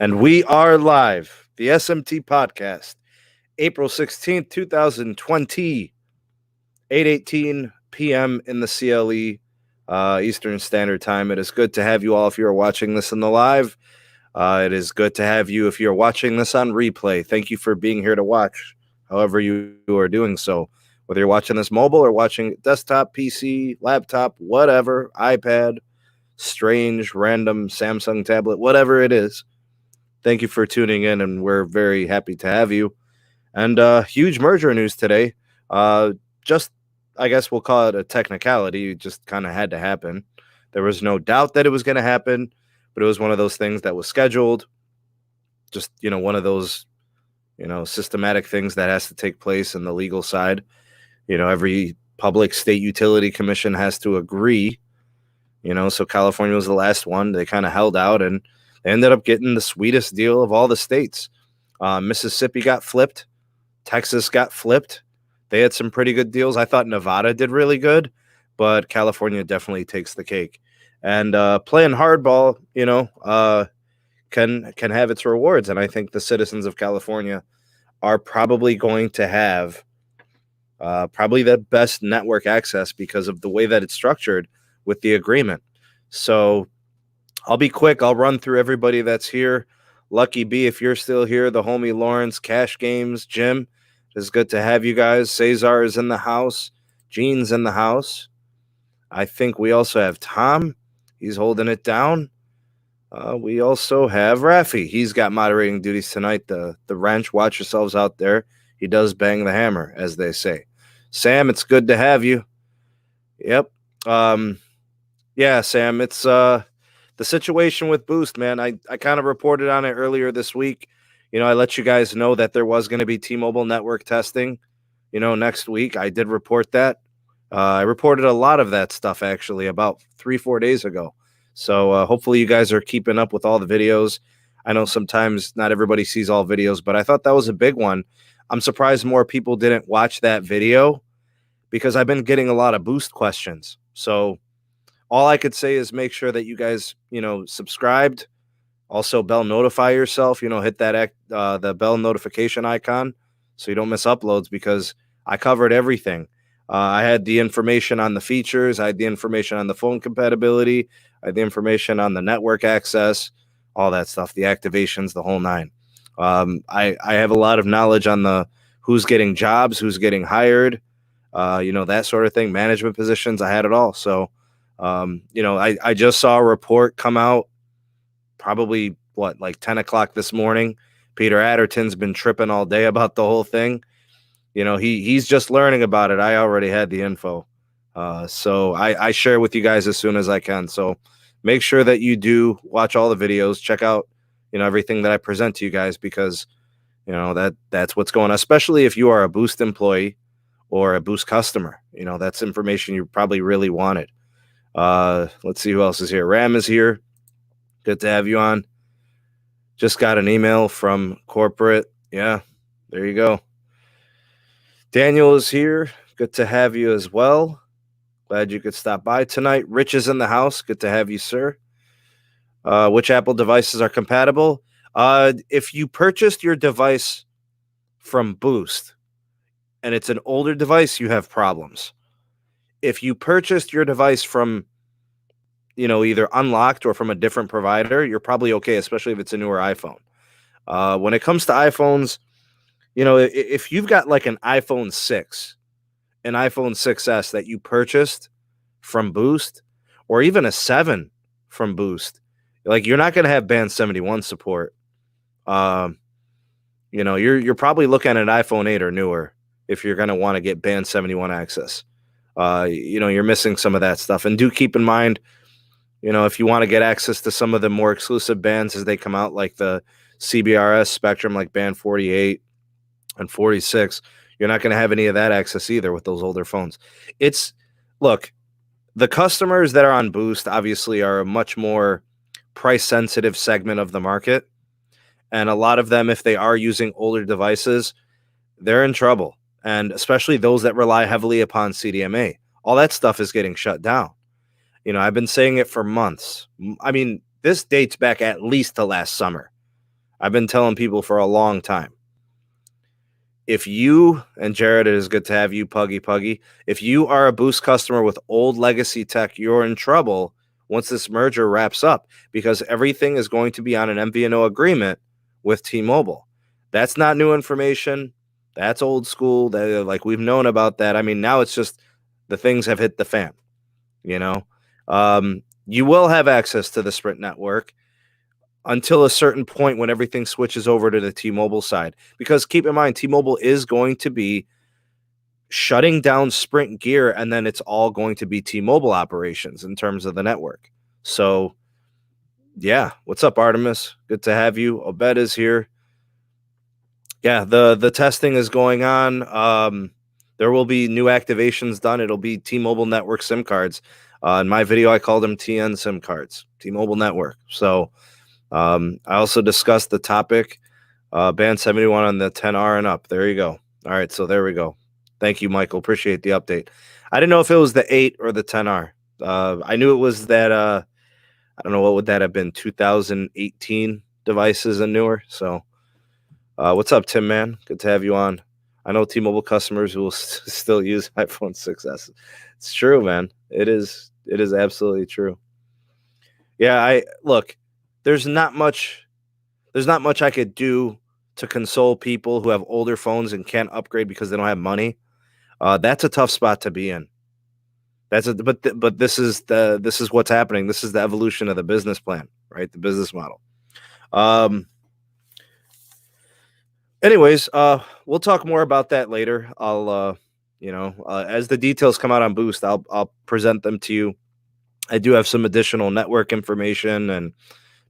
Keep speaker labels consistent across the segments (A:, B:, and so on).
A: And we are live. The SMT Podcast, April 16th, 2020, 8:18 p.m. in the CLE, Eastern Standard Time. It is good to have you all if you're watching this in the live. It is good to have you if you're watching this on replay. Thank you for being here to watch, however you are doing so. Whether you're watching this mobile or watching desktop, PC, laptop, whatever, iPad, strange, random Samsung tablet, whatever it is. Thank you for tuning in, and we're very happy to have you. And huge merger news today. Just, I guess we'll call it a technicality. It just kind of had to happen. There was no doubt that it was going to happen, but it was one of those things that was scheduled. Just, one of those, systematic things that has to take place in the legal side. Every public state utility commission has to agree. So California was the last one. They kind of held out, and they ended up getting the sweetest deal of all the states. Mississippi got flipped. Texas got flipped. They had some pretty good deals. I thought Nevada did really good, but California definitely takes the cake. And playing hardball, can have its rewards. And I think the citizens of California are probably going to have probably the best network access because of the way that it's structured with the agreement. So I'll be quick. I'll run through everybody that's here. Lucky B, if you're still here, the homie Lawrence, Cash Games, Jim, it's good to have you guys. Cesar is in the house. Gene's in the house. I think we also have Tom. He's holding it down. We also have Rafi. He's got moderating duties tonight. The wrench. Watch yourselves out there. He does bang the hammer, as they say. Sam, it's good to have you. Yep. Yeah, Sam, it's the situation with Boost, man. I kind of reported on it earlier this week. I let you guys know that there was going to be T-Mobile network testing, next week. I did report that. I reported a lot of that stuff, actually, about 3-4 days ago. So hopefully you guys are keeping up with all the videos. I know sometimes not everybody sees all videos, but I thought that was a big one. I'm surprised more people didn't watch that video because I've been getting a lot of Boost questions. So all I could say is make sure that you guys, subscribed. Also, bell notify yourself. Hit that the bell notification icon so you don't miss uploads because I covered everything. I had the information on the features. I had the information on the phone compatibility. I had the information on the network access, all that stuff, the activations, the whole nine. I have a lot of knowledge on the who's getting jobs, who's getting hired, that sort of thing, management positions. I had it all. So, I just saw a report come out probably, 10 o'clock this morning. Peter Adderton's been tripping all day about the whole thing. He's just learning about it. I already had the info. So I share with you guys as soon as I can. So make sure that you do watch all the videos, check out, everything that I present to you guys because, that's what's going on, especially if you are a Boost employee or a Boost customer. That's information you probably really wanted. Let's see who else is here. Ram is here. Good to have you on. Just got an email from corporate. Yeah, there you go. Daniel is here. Good to have you as well. Glad you could stop by tonight. Rich is in the house. Good to have you, sir. Which Apple devices are compatible? If you purchased your device from Boost and it's an older device, you have problems. If you purchased your device from, either unlocked or from a different provider, you're probably okay, especially if it's a newer iPhone. When it comes to iPhones, if you've got like an iPhone 6, an iPhone 6S that you purchased from Boost, or even a 7 from Boost, you're not going to have Band 71 support. You're probably looking at an iPhone 8 or newer if you're going to want to get Band 71 access. You're missing some of that stuff. And do keep in mind, if you want to get access to some of the more exclusive bands as they come out, like the CBRS spectrum, like Band 48 and 46, you're not going to have any of that access either with those older phones. Look, the customers that are on Boost obviously are a much more price-sensitive segment of the market. And a lot of them, if they are using older devices, they're in trouble. And especially those that rely heavily upon CDMA. All that stuff is getting shut down. I've been saying it for months. I mean, this dates back at least to last summer. I've been telling people for a long time. If you, and Jared, it is good to have you, Puggy. If you are a Boost customer with old legacy tech, you're in trouble once this merger wraps up, because everything is going to be on an MVNO agreement with T-Mobile. That's not new information. That's old school. Like, we've known about that. I mean, now it's just the things have hit the fan, you know. You will have access to the Sprint network until a certain point when everything switches over to the T-Mobile side. Because keep in mind, T-Mobile is going to be shutting down Sprint gear, and then it's all going to be T-Mobile operations in terms of the network. So, yeah. What's up, Artemis? Good to have you. Obed is here. Yeah, the testing is going on. There will be new activations done. It'll be T-Mobile network SIM cards. In my video, I called them TN SIM cards, T-Mobile network. So I also discussed the topic, band 71 on the 10R and up. There you go. All right, so there we go. Thank you, Michael. Appreciate the update. I didn't know if it was the 8 or the 10R. I knew it was that, I don't know, what would that have been, 2018 devices and newer. So what's up, Tim, man? Good to have you on. I know T-Mobile customers who will still use iPhone 6s. It's true, man. It is absolutely true. Yeah, look, there's not much I could do to console people who have older phones and can't upgrade because they don't have money. That's a tough spot to be in. But this is what's happening. This is the evolution of the business plan, right? The business model. Anyways, we'll talk more about that later. I'll as the details come out on Boost, I'll present them to you. I do have some additional network information and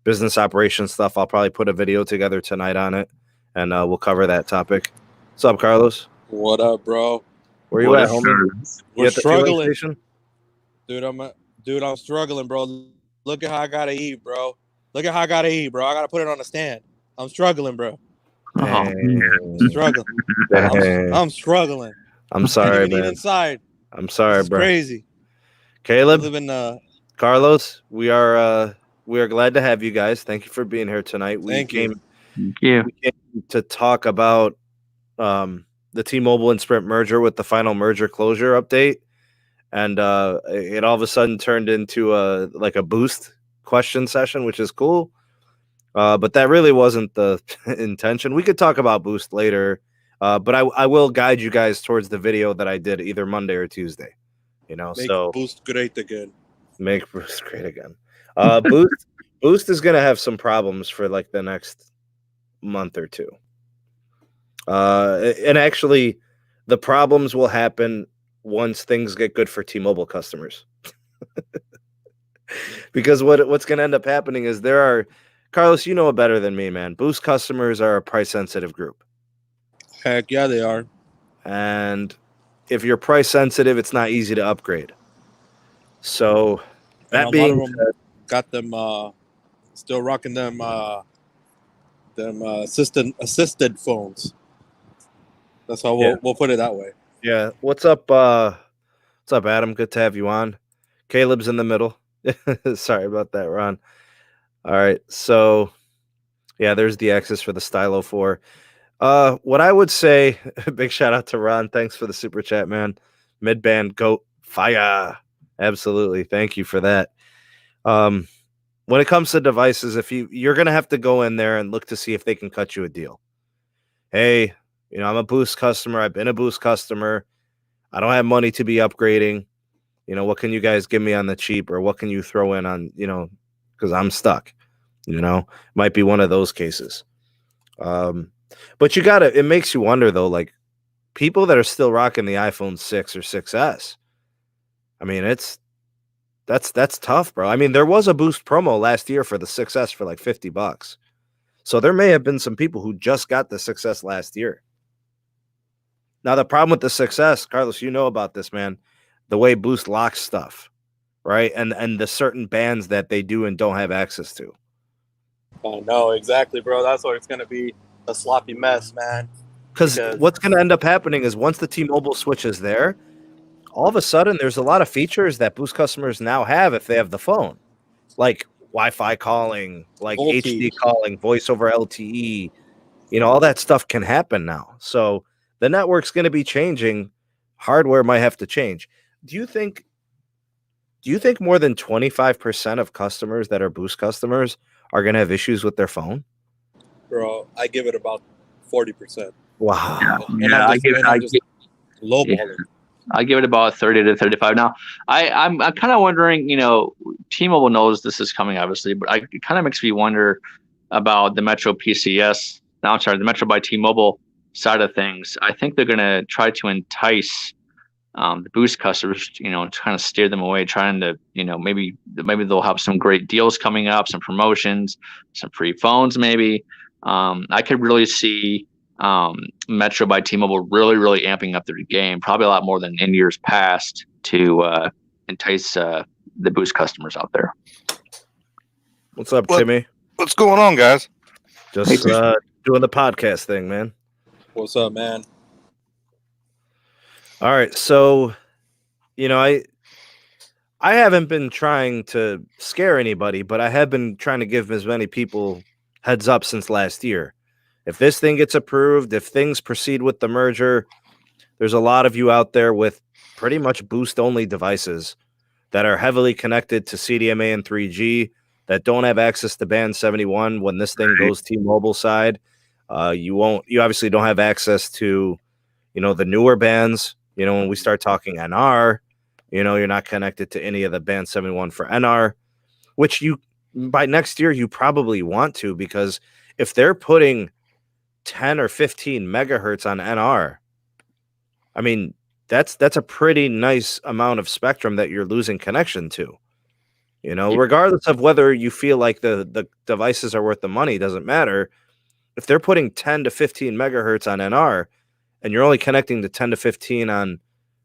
A: business operations stuff. I'll probably put a video together tonight on it, and we'll cover that topic. What's up, Carlos?
B: What up, bro?
A: Where you at, homie?
B: We're struggling, dude. I'm struggling, bro. Look at how I gotta eat, bro. I gotta put it on a stand. I'm struggling, bro. I'm struggling.
A: I'm sorry,
B: man.
A: Inside. I'm sorry, bro.
B: Crazy.
A: Caleb, Carlos, we are glad to have you guys. Thank you for being here tonight.
C: Thank you.
A: We came to talk about the T-Mobile and Sprint merger with the final merger closure update, and it all of a sudden turned into a Boost question session, which is cool. But that really wasn't the intention. We could talk about Boost later, but I will guide you guys towards the video that I did either Monday or Tuesday.
B: Make Boost great again.
A: Make Boost great again. Boost is going to have some problems for like the next month or two. And actually, the problems will happen once things get good for T-Mobile customers. Because what's going to end up happening is there are, Carlos, you know it better than me, man. Boost customers are a price-sensitive group.
B: Heck yeah, they are.
A: And if you're price-sensitive, it's not easy to upgrade. So that being said,
B: got them still rocking them assisted phones. That's how we'll put it that way.
A: Yeah. What's up, Adam? Good to have you on. Caleb's in the middle. Sorry about that, Ron. All right. So yeah, there's the access for the Stylo 4. What I would say, big shout out to Ron. Thanks for the super chat, man. Mid-band goat fire. Absolutely. Thank you for that. When it comes to devices, if you're going to have to go in there and look to see if they can cut you a deal. Hey, I'm a Boost customer. I've been a Boost customer. I don't have money to be upgrading. What can you guys give me on the cheap, or what can you throw in on, because I'm stuck, might be one of those cases. But it makes you wonder though, like people that are still rocking the iPhone 6 or 6S. I mean, that's tough, bro. I mean, there was a Boost promo last year for the 6S for like $50. So there may have been some people who just got the 6S last year. Now, the problem with the 6S, Carlos, you know about this, man, the way Boost locks stuff, right? And the certain bands that they do and don't have access to.
B: I know, exactly, bro. That's why it's going to be a sloppy mess, man.
A: Because what's going to end up happening is once the T-Mobile switch is there, all of a sudden there's a lot of features that Boost customers now have if they have the phone. Like Wi-Fi calling, like
B: Voltage.
A: HD calling, voice over LTE. All that stuff can happen now. So the network's going to be changing. Hardware might have to change. Do you think more than 25% of customers that are Boost customers are going to have issues with their phone?
B: Bro, I give it about 40%.
A: Wow.
B: I give
C: it about 30 to 35. Now, I'm kind of wondering, T-Mobile knows this is coming, obviously, but it kind of makes me wonder about the Metro PCS. Now, I'm sorry, the Metro by T-Mobile side of things. I think they're going to try to entice the Boost customers, to kind of steer them away, trying to, maybe they'll have some great deals coming up, some promotions, some free phones, maybe. I could really see Metro by T-Mobile really amping up their game, probably a lot more than in years past, to entice the Boost customers out there.
A: What's up, Timmy?
D: What's going on, guys?
A: Just doing the podcast thing, man.
B: What's up, man?
A: All right, so I haven't been trying to scare anybody, but I have been trying to give as many people heads up since last year. If this thing gets approved, if things proceed with the merger, there's a lot of you out there with pretty much Boost-only devices that are heavily connected to CDMA and 3G that don't have access to Band 71 when this thing goes T-Mobile side. You obviously don't have access to, the newer bands. When we start talking NR, you're not connected to any of the Band 71 for NR, which by next year you probably want to, because if they're putting 10 or 15 megahertz on NR, I mean, that's a pretty nice amount of spectrum that you're losing connection to. Regardless of whether you feel like the devices are worth the money, doesn't matter. If they're putting 10 to 15 megahertz on NR and you're only connecting to 10 to 15 on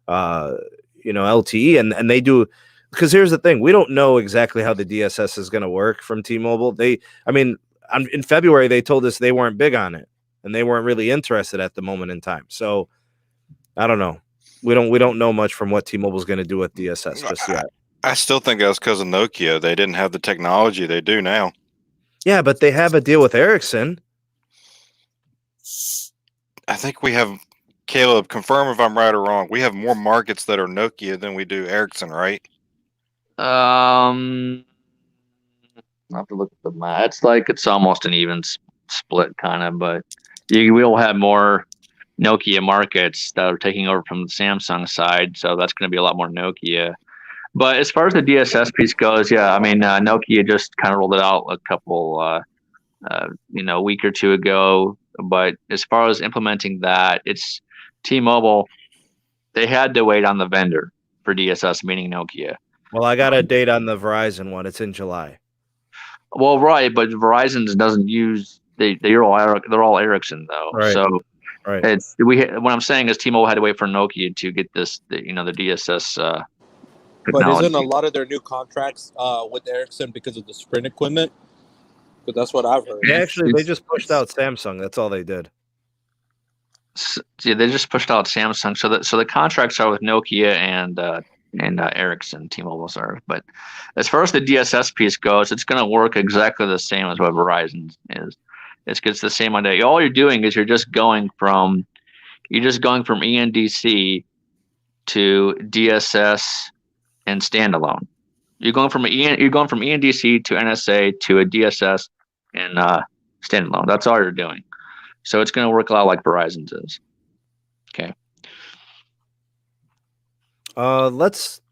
A: LTE, and they do, because here's the thing, we don't know exactly how the DSS is going to work from T-Mobile. In February they told us they weren't big on it and they weren't really interested at the moment in time. So I don't know. We don't know much from what T-Mobile's going to do with DSS just yet.
D: I still think that was because of Nokia. They didn't have the technology they do now.
A: Yeah, but they have a deal with Ericsson.
D: I think we have, Caleb, confirm if I'm right or wrong, we have more markets that are Nokia than we do Ericsson, right?
C: I'll have to look at the map. It's almost an even split, kind of, but we will have more Nokia markets that are taking over from the Samsung side, so that's going to be a lot more Nokia. But as far as the DSS piece goes, yeah, Nokia just kind of rolled it out a couple, week or two ago. But as far as implementing that, it's T-Mobile. They had to wait on the vendor for DSS, meaning Nokia.
A: Well, I got a date on the Verizon one. It's in July.
C: Well, right, but Verizon doesn't use they're all Ericsson though.
A: Right.
C: So
A: right.
C: What I'm saying is T-Mobile had to wait for Nokia to get this, the DSS.
B: But isn't a lot of their new contracts with Ericsson because of the Sprint equipment? But that's what I've heard.
A: They just pushed out Samsung. That's all they did.
C: Yeah, they just pushed out Samsung. So the contracts are with Nokia and Ericsson, T-Mobile's are. But as far as the DSS piece goes, it's going to work exactly the same as what Verizon is. It's the same idea. All you're doing is you're just going from ENDC to DSS and standalone. You're going from ENDC to NSA to a DSS and standalone. That's all you're doing. So it's going to work a lot like Verizon's is. Okay.
A: Let's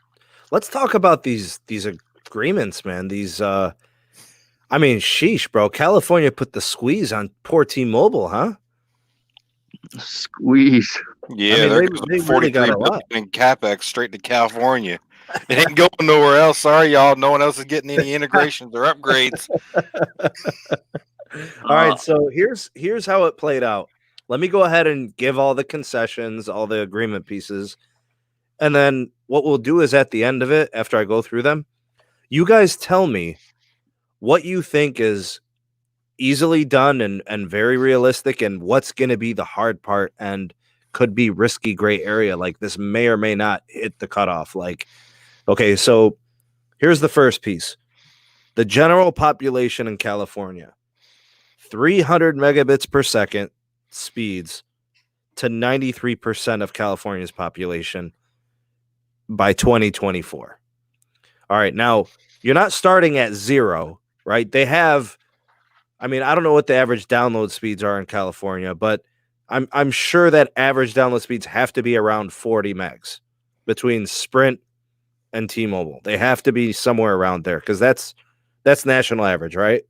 A: talk about these agreements, man. Sheesh, bro. California put the squeeze on poor T-Mobile, huh?
C: Squeeze.
D: Yeah,
A: they really got a lot
D: in CapEx straight to California. It ain't going nowhere else. Sorry, y'all. No one else is getting any integrations or upgrades.
A: All right, so here's how it played out. Let me go ahead and give all the concessions, all the agreement pieces, and then what we'll do is at the end of it, after I go through them, you guys tell me what you think is easily done and very realistic, and what's going to be the hard part and could be risky gray area. Like this may or may not hit the cutoff. Like, okay, so here's the first piece. The general population in California, 300 megabits per second speeds to 93% of California's population by 2024. All right, now you're not starting at zero, right? They have, I mean, I don't know what the average download speeds are in California, but I'm sure that average download speeds have to be around 40 megs between Sprint and T-Mobile. They have to be somewhere around there because that's national average, right?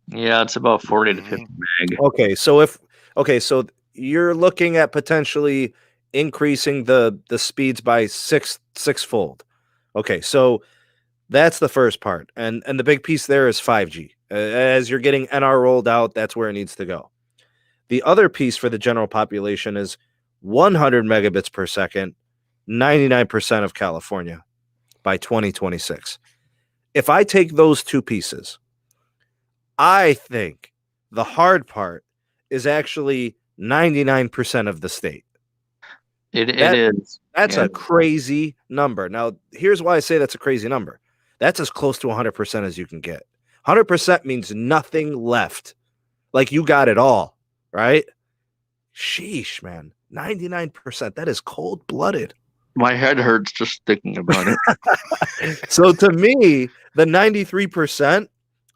C: Yeah, it's about 40 to 50 meg.
A: Okay, so you're looking at potentially increasing the speeds by sixfold. Okay, so that's the first part, and the big piece there is 5G. As you're getting NR rolled out, that's where it needs to go. The other piece for the general population is 100 megabits per second, 99% of California by 2026. If I take those two pieces, I think the hard part is actually 99% of the state.
C: It is.
A: That's a crazy number. Now, here's why I say that's a crazy number. That's as close to 100% as you can get. 100% means nothing left. Like you got it all, right? Sheesh, man. 99%. That is cold-blooded.
C: My head hurts just thinking about it.
A: So to me, the 93%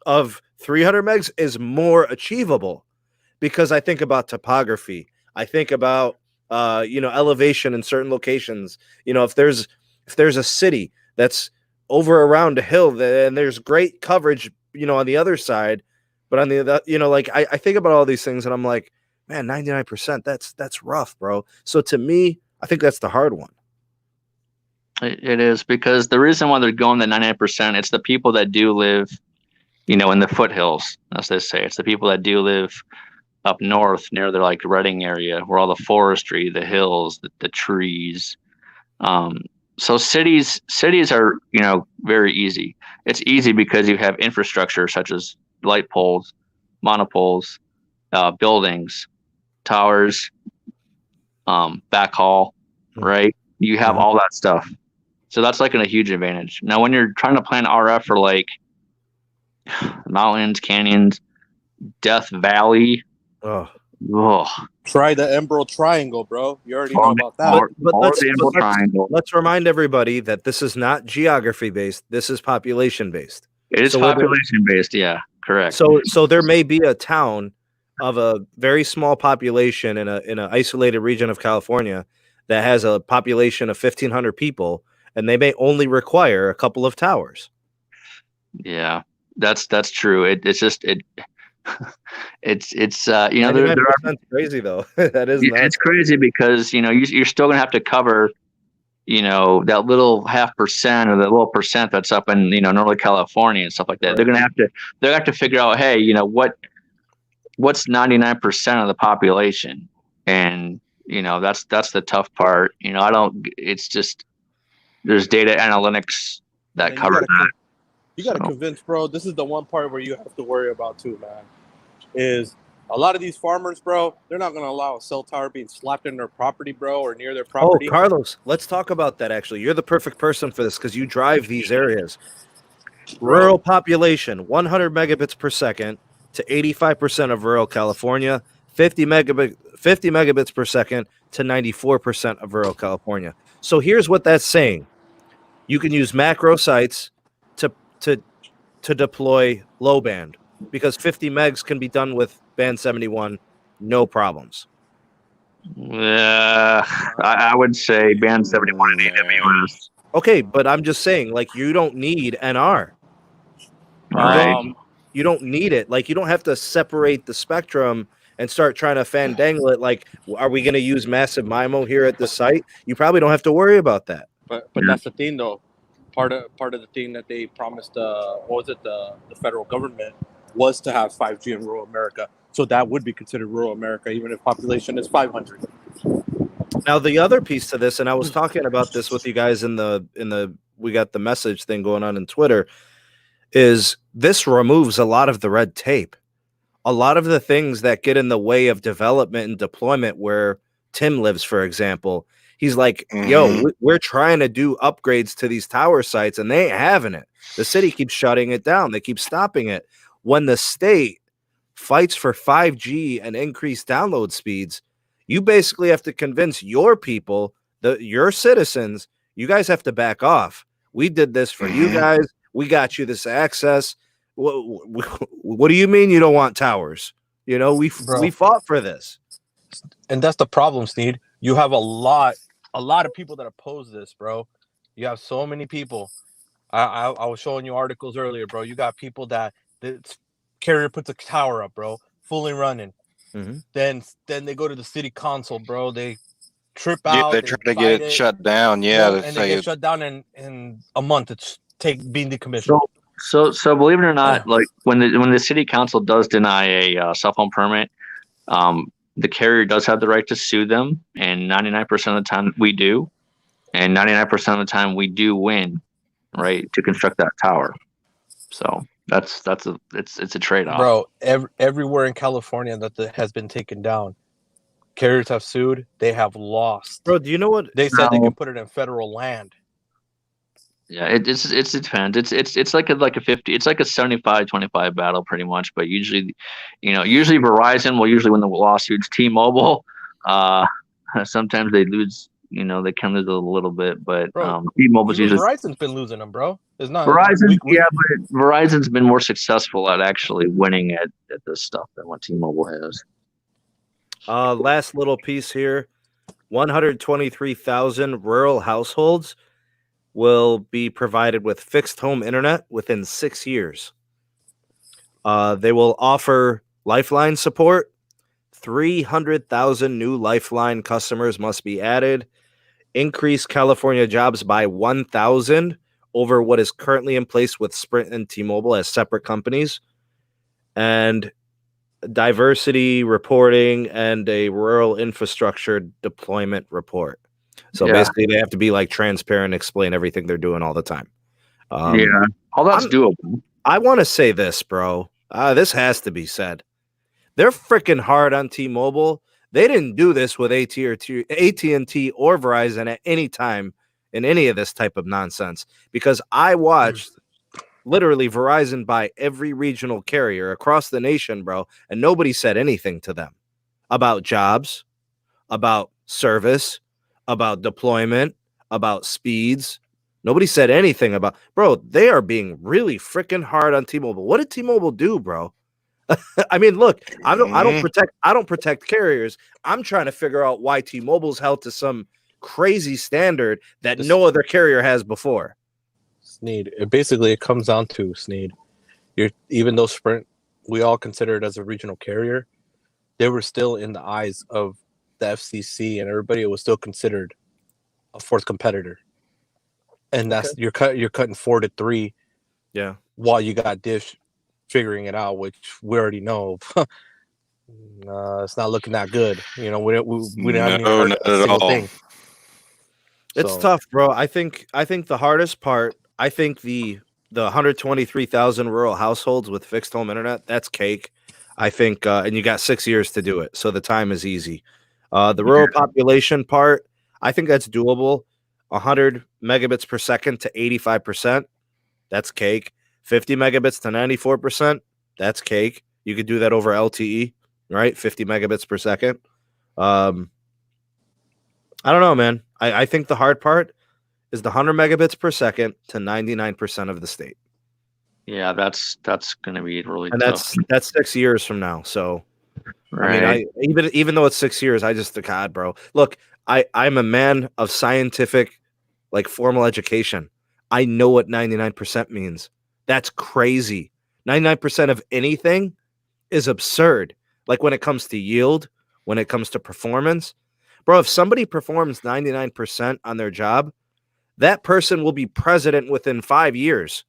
A: of 300 megs is more achievable because I think about topography. I think about elevation in certain locations. You know, if there's a city that's over around a hill and there's great coverage, on the other side, but on the other, I think about all these things and I'm like, man, 99%, that's rough, bro. So to me, I think that's the hard one.
C: It is, because the reason why they're going to 99%, it's the people that do live, in the foothills, as they say. It's the people that do live up north near the Redding area, where all the forestry, the hills, the trees. So cities are, very easy. It's easy because you have infrastructure such as light poles, monopoles, buildings, towers, backhaul, right? You have all that stuff. So that's a huge advantage. Now, when you're trying to plan RF for mountains, canyons, Death Valley,
B: try the Emerald Triangle, bro. You already know about that.
A: Let's remind everybody that this is not geography based. This is population based.
C: It is population based. Yeah, correct.
A: So there may be a town of a very small population in an isolated region of California that has a population of 1,500 people, and they may only require a couple of towers.
C: Yeah, that's true. It's
A: crazy though. That is
C: it's crazy because you're still gonna have to cover that little 0.5% or the little percent that's up in Northern California and stuff like that. Right. They're gonna have to figure out, hey, what's 99% of the population, and that's the tough part. It's just there's data analytics that cover that.
B: You got to convince, bro. This is the one part where you have to worry about too, man. Is a lot of these farmers, bro, they're not going to allow a cell tower being slapped in their property, bro, or near their property.
A: Oh, Carlos, let's talk about that, actually. You're the perfect person for this because you drive these areas. Rural population, 100 megabits per second to 85% of rural California, 50 megabits per second to 94% of rural California. So here's what that's saying. You can use macro sites to deploy low band because 50 megs can be done with band 71, no problems.
C: I would say band 71 and AWS.
A: Okay, but I'm just saying, you don't need NR.
C: Right.
A: You don't need it. You don't have to separate the spectrum and start trying to fandangle it. Are we going to use massive MIMO here at the site? You probably don't have to worry about that.
B: But that's the thing, though. Part of the thing that they promised, the federal government was to have 5G in rural America. So that would be considered rural America, even if population is 500.
A: Now, the other piece to this, and I was talking about this with you guys we got the message thing going on in Twitter, is this removes a lot of the red tape. A lot of the things that get in the way of development and deployment where Tim lives, for example, He's like, yo, we're trying to do upgrades to these tower sites, and they ain't having it. The city keeps shutting it down. They keep stopping it. When the state fights for 5G and increased download speeds, you basically have to convince your people, your citizens, you guys have to back off. We did this for you guys. We got you this access. What do you mean you don't want towers? You know, we fought for this.
B: And that's the problem, Sneed. You have a lot of people that oppose this, bro. You have so many people. I was showing you articles earlier, bro. You got people that the carrier puts a tower up, bro, fully running. Then they go to the city council, bro. They trip out.
D: They try to get it shut down. Yeah,
B: and they get shut down in a month. It's being decommissioned.
C: So believe it or not, like when the city council does deny a cell phone permit, the carrier does have the right to sue them, and 99% of the time we do, and 99% of the time we do win, right, to construct that tower. So it's a trade-off,
B: bro. Everywhere in California that has been taken down, carriers have sued. They have lost.
A: Bro, do you know what
B: they said? They can put it in federal land.
C: Yeah, it depends. It's like a 50. It's like a 75-25 battle, pretty much. But usually Verizon will usually win the lawsuits. T-Mobile, sometimes they lose. You know, they can lose a little bit, but T-Mobile's usually.
B: Verizon's been losing them, bro. It's not
C: Verizon. But Verizon's been more successful at actually winning at this stuff than what T-Mobile has.
A: Last little piece here: 123,000 rural households will be provided with fixed home internet within 6 years. They will offer Lifeline support. 300,000 new Lifeline customers must be added. Increase California jobs by 1,000 over what is currently in place with Sprint and T-Mobile as separate companies. And diversity reporting and a rural infrastructure deployment report. So basically, they have to be like transparent, explain everything they're doing all the time.
C: All that's doable.
A: I want to say this, bro. This has to be said. They're freaking hard on T-Mobile. They didn't do this with AT&T or Verizon at any time in any of this type of nonsense. Because I watched literally Verizon buy every regional carrier across the nation, bro, and nobody said anything to them about jobs, about service, about deployment, about speeds. Nobody said anything about, bro, they are being really freaking hard on T-Mobile. What did T-Mobile do, bro? I mean, look, I don't protect carriers. I'm trying to figure out why T-Mobile's held to some crazy standard that no other carrier has before.
B: Sneed. It comes down to Sneed. Even though Sprint, we all consider it as a regional carrier, they were still in the eyes of the FCC and everybody. It was still considered a fourth competitor, and that's you're cutting 4-3.
A: Yeah, while
B: you got Dish figuring it out, which we already know. It's not looking that good. You know, we didn't heard a single thing.
A: It's tough, bro. I think the hardest part. I think the 123,000 rural households with fixed home internet. That's cake. I think, and you got 6 years to do it, so the time is easy. The rural population part, I think that's doable. 100 megabits per second to 85%. That's cake. 50 megabits to 94%. That's cake. You could do that over LTE, right? 50 megabits per second. I don't know, man. I think the hard part is the 100 megabits per second to 99% of the state.
C: Yeah, that's going to be really
A: tough. And that's 6 years from now. So, right. I mean, even though it's 6 years, God, bro. Look, I'm a man of scientific, like formal education. I know what 99% means. That's crazy. 99% of anything is absurd. Like when it comes to yield, when it comes to performance. Bro, if somebody performs 99% on their job, that person will be president within 5 years.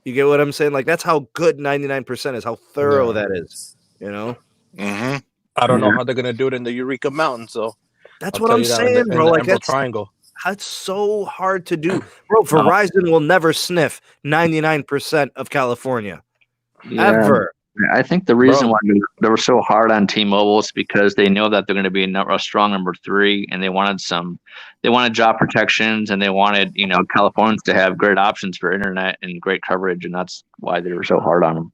A: You get what I'm saying? Like, that's how good 99% is, how thorough that is, you know?
D: Mm-hmm.
B: I don't know how they're going to do it in the Eureka Mountains, so.
A: That's what I'm saying, bro. Like, that's so hard to do. Bro, Verizon will never sniff 99% of California. Ever.
C: I think the reason why they were so hard on T-Mobile is because they know that they're going to be a strong number 3, and they wanted job protections, and they wanted Californians to have great options for internet and great coverage, and that's why they were so hard on them.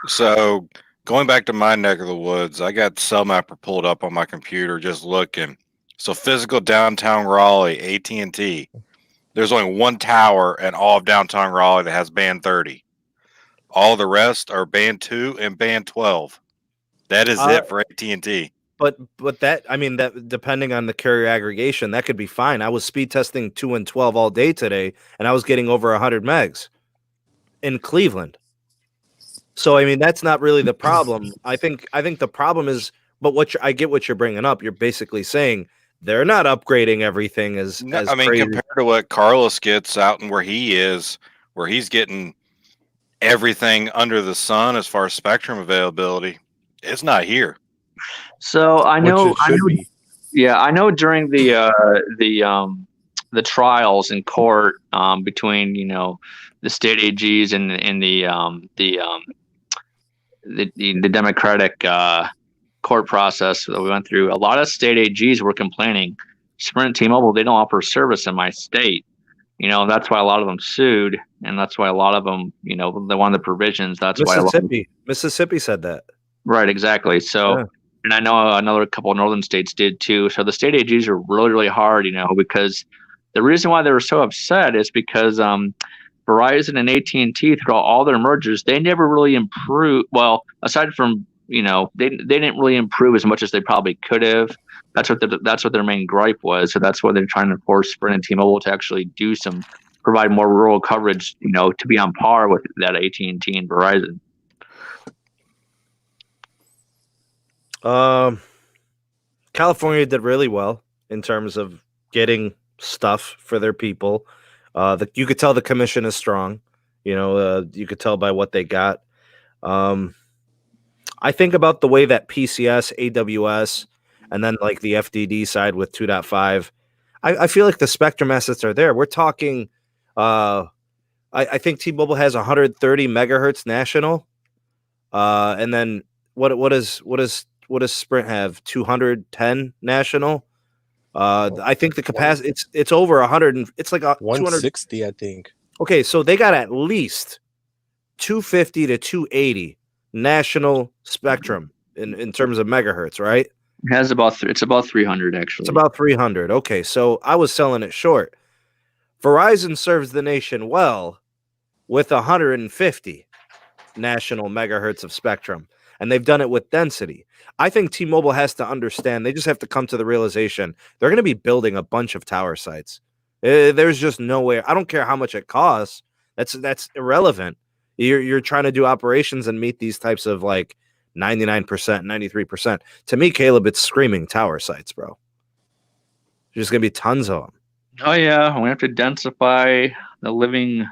D: So going back to my neck of the woods, I got Cell Mapper pulled up on my computer just looking. So physical downtown Raleigh, AT&T. There's only one tower in all of downtown Raleigh that has band 30. All the rest are band 2 and band 12. That is it for AT&T.
A: But that, I mean, that depending on the carrier aggregation, that could be fine. I was speed testing 2 and 12 all day today, and I was getting over 100 megs in Cleveland. So I mean, that's not really the problem. I think the problem is, but I get what you're bringing up. You're basically saying they're not upgrading everything as
D: I mean,
A: crazy.
D: compared to what Carlos gets out and where he is, where he's getting everything under the sun as far as spectrum availability, it's not here.
C: So I know during the trials in court between the state AGs and the Democratic court process that we went through, a lot of state AGs were complaining, Sprint, T-Mobile, they don't offer service in my state. That's why a lot of them sued, and that's why a lot of them, they wanted the provisions. That's why
A: Mississippi said that.
C: Right, exactly. So, yeah. And I know another couple of northern states did too. So the state AGs are really, really hard, because the reason why they were so upset is because Verizon and AT&T, throughout all their mergers, they never really improved. Well, aside from they didn't really improve as much as they probably could have. That's what their main gripe was. So that's why they're trying to force Sprint and T-Mobile to actually provide more rural coverage, to be on par with that AT&T and Verizon.
A: California did really well in terms of getting stuff for their people. You could tell the commission is strong. You could tell by what they got. I think about the way that PCS, AWS, and then like the FDD side with 2.5. I feel like the spectrum assets are there. We're talking. I think T-Mobile has 130 megahertz national, and then what does Sprint have? 210 national. I think the capacity it's over 100. It's like
B: 160, I think.
A: Okay, so they got at least 250 to 280 national spectrum in terms of megahertz, right?
C: It has it's about 300 actually.
A: It's about 300. Okay, so I was selling it short. Verizon serves the nation well with 150 national megahertz of spectrum, and they've done it with density. I think T-Mobile has to understand. They just have to come to the realization they're going to be building a bunch of tower sites. There's just no way. I don't care how much it costs. That's irrelevant. You're trying to do operations and meet these types of like 99%, 93%. To me, Caleb, it's screaming tower sites, bro. There's going to be tons of them.
C: Oh, yeah. We have to densify the living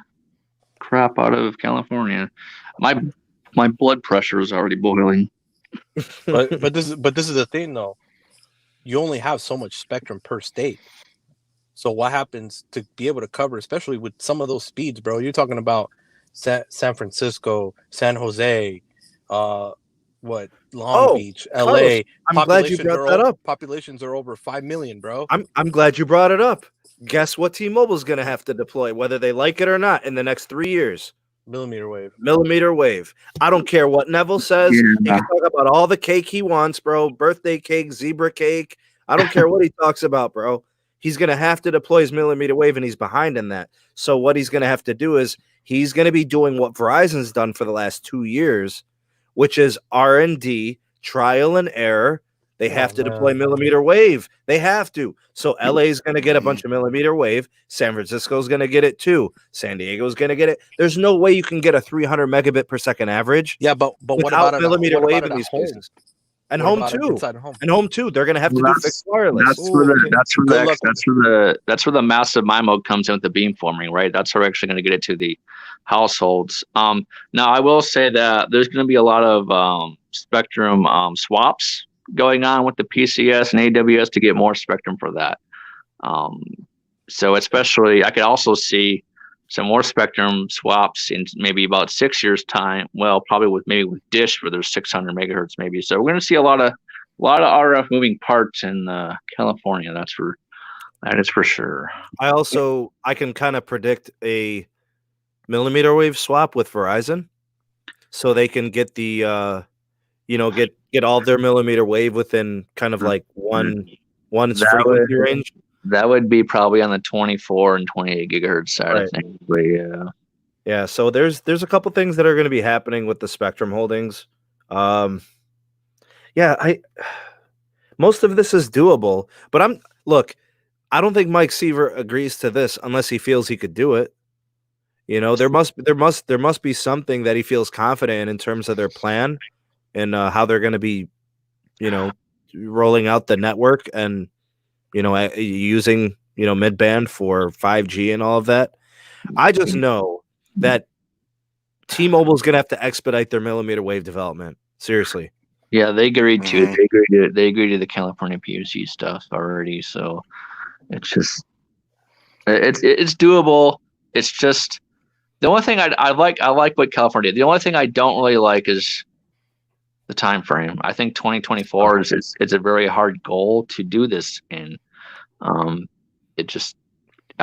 C: crap out of California. My blood pressure is already boiling.
B: but this is the thing, though. You only have so much spectrum per state. So what happens to be able to cover, especially with some of those speeds, bro? You're talking about San Francisco, San Jose, Long Beach, LA.
A: I'm glad you brought that up.
B: Populations are over 5 million, bro.
A: I'm glad you brought it up. Guess what T-Mobile's going to have to deploy, whether they like it or not, in the next 3 years?
B: Millimeter wave. I
A: don't care what Neville says. Yeah. He can talk about all the cake he wants, bro. Birthday cake, zebra cake. I don't care what he talks about, bro. He's going to have to deploy his millimeter wave, and he's behind in that. So what he's going to have to do is he's going to be doing what Verizon's done for the last 2 years, which is R&D, trial and error. They have to deploy millimeter wave. They have to. So LA is going to get a bunch of millimeter wave. San Francisco is going to get it too. San Diego is going to get it. There's no way you can get a 300 megabit per second average.
B: Yeah, but what about
A: millimeter wave in these places? And home too. And home too. They're going to have to do fixed wireless.
C: That's where the massive MIMO comes in with the beamforming, right? That's where we're actually going to get it to the households. Now I will say that there's going to be a lot of spectrum swaps going on with the PCS and AWS to get more spectrum for that. So especially, I could also see some more spectrum swaps in maybe about 6 years' time. Well, probably with Dish where there's 600 megahertz maybe. So we're going to see a lot of RF moving parts in California. That is for sure.
A: I can kind of predict a millimeter wave swap with Verizon, so they can get the get all their millimeter wave within kind of like one frequency range.
C: That would be probably on the 24 and 28 gigahertz side of things. But
A: yeah. So there's a couple things that are going to be happening with the spectrum holdings. Most of this is doable, but I don't think Mike Seaver agrees to this unless he feels he could do it. There must be something that he feels confident in terms of their plan and how they're going to be, rolling out the network and, using, mid-band for 5G and all of that. I just know that T-Mobile is going to have to expedite their millimeter wave development. Seriously.
C: Yeah, they agreed to. They agreed to the California PUC stuff already. So it's just it's doable. It's just the only thing I like what California. The only thing I don't really like is the time frame. I think 2024 is a very hard goal to do this in. I'd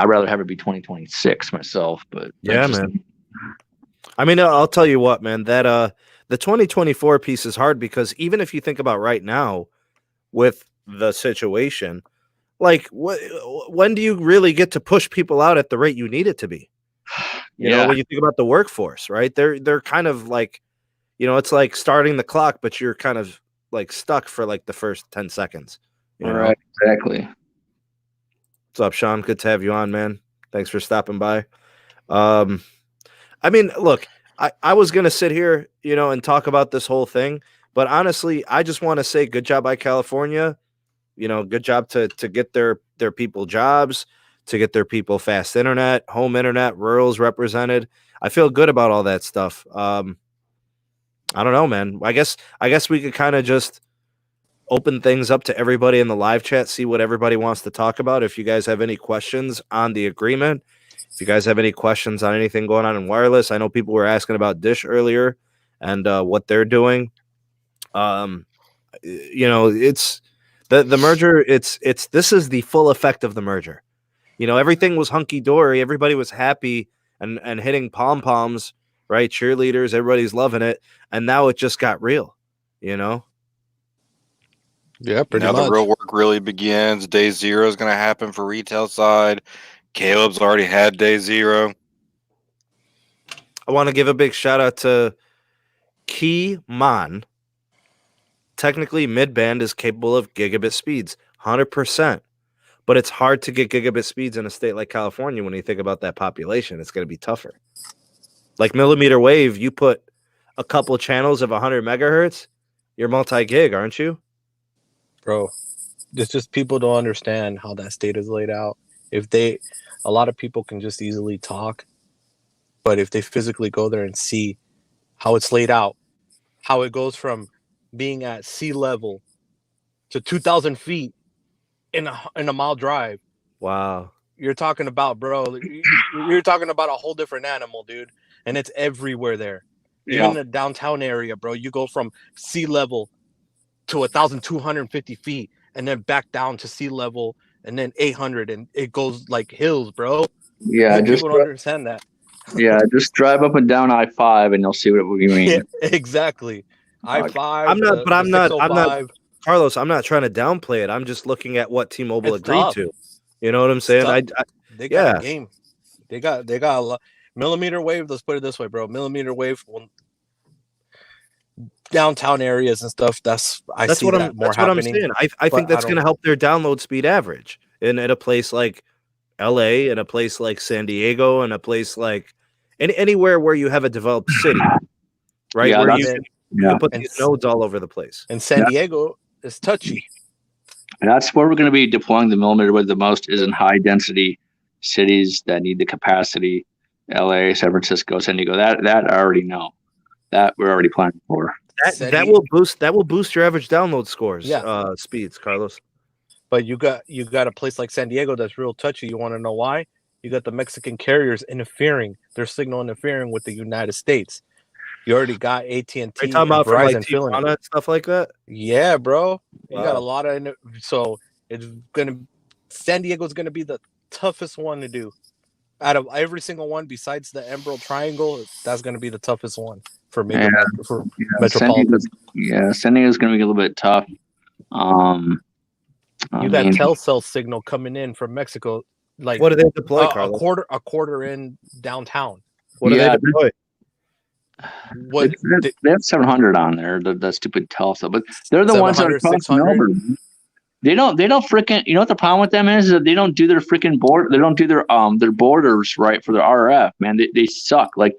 C: rather have it be 2026 myself. But
A: yeah, man. I mean, I'll tell you what, man. That the 2024 piece is hard because even if you think about right now with the situation, like when do you really get to push people out at the rate you need it to be? You know, when you think about the workforce, right? They're kind of like, it's like starting the clock, but you're kind of like stuck for like the first 10 seconds.
C: Right, exactly.
A: What's up, Sean? Good to have you on, man. Thanks for stopping by. I mean, look, I was going to sit here, and talk about this whole thing, but honestly, I just want to say good job by California. Good job to get their people jobs, to get their people fast internet, home internet, rurals represented. I feel good about all that stuff. I don't know, man. I guess we could kind of just open things up to everybody in the live chat, see what everybody wants to talk about. If you guys have any questions on the agreement, if you guys have any questions on anything going on in wireless, I know people were asking about Dish earlier and what they're doing. It's the merger. This is the full effect of the merger. Everything was hunky dory. Everybody was happy and hitting pom poms, right? Cheerleaders, everybody's loving it, and now it just got real.
B: Yeah, pretty much.
D: Now the real work really begins. Day zero is going to happen for retail side. Caleb's already had day zero.
A: I want to give a big shout out to Kimon. Technically, mid-band is capable of gigabit speeds, 100%. But it's hard to get gigabit speeds in a state like California when you think about that population. It's going to be tougher. Like millimeter wave, you put a couple channels of 100 megahertz, you're multi-gig, aren't you?
B: Bro, it's just people don't understand how that state is laid out. A lot of people can just easily talk, but if they physically go there and see how it's laid out, how it goes from being at sea level to 2,000 feet in a mile drive.
A: Wow.
B: You're talking about, bro, you're talking about a whole different animal, dude. And it's everywhere there. Even in the downtown area, bro, you go from sea level to 1,250 feet and then back down to sea level and then 800, and it goes like hills, bro.
C: Yeah,
B: people don't understand that.
C: Yeah, just drive up and down I-5 and you'll see what we mean.
B: Yeah, exactly. I-5.
A: I'm not, Carlos, I'm not trying to downplay it. I'm just looking at what T-Mobile agreed to. You know what I'm saying?
B: They got a game. They got a lot. Millimeter wave. Let's put it this way, bro. Millimeter wave. Downtown areas and stuff. That's what I'm saying. I think that's going to help their download speed average. And at a place like LA, and a place like San Diego, and a place like anywhere where you have a developed city, right?
C: Yeah,
A: where you can put these nodes all over the place.
B: And San Diego is touchy.
C: And that's where we're going to be deploying the millimeter wave the most, is in high density cities that need the capacity. LA, San Francisco, San Diego. That I already know. That we're already planning for.
A: That will boost your average download scores. Speeds, Carlos.
B: But you got a place like San Diego that's real touchy. You want to know why? you got the Mexican carriers interfering, their signal interfering with the United States. You already got AT&T and
A: Are you talking about from like
B: Verizon feeling
A: Tijuana
B: it.
A: and stuff like that?
B: Yeah, bro. You got a
A: Wow.
B: lot of so it's gonna San Diego's gonna be the toughest one to do. Out of every single one besides the Emerald Triangle, that's gonna be the toughest one for
C: Yeah.
B: Metropolitan.
C: San Diego's going to be a little bit tough.
B: You got Telcel signal coming in from Mexico, like
A: What do they deploy, Carlos?
B: a quarter in downtown.
A: What do they deploy?
B: What
C: they have 700 on there. That stupid Telcel, but they're the ones that are crossing over. They don't freaking. You know what the problem with them is that they don't do their freaking board. They don't do their borders right for their RF. Man, they suck. Like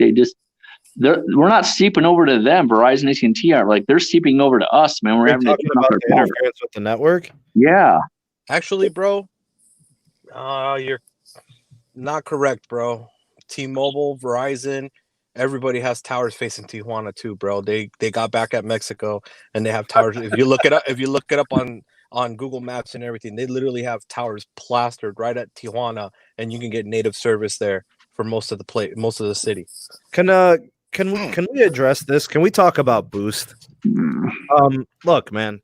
C: we're not seeping over to them. Verizon, AT&T are like they're seeping over to us, man. We're having
A: talking about the interference with the network.
C: Yeah,
B: actually, bro, you're not correct, bro. T-Mobile, Verizon, everybody has towers facing Tijuana too, bro. They got back at Mexico and they have towers. If you look it up on Google Maps and everything, they literally have towers plastered right at Tijuana, and you can get native service there for most of the city.
A: Can we address this? Can we talk about Boost? Look, man,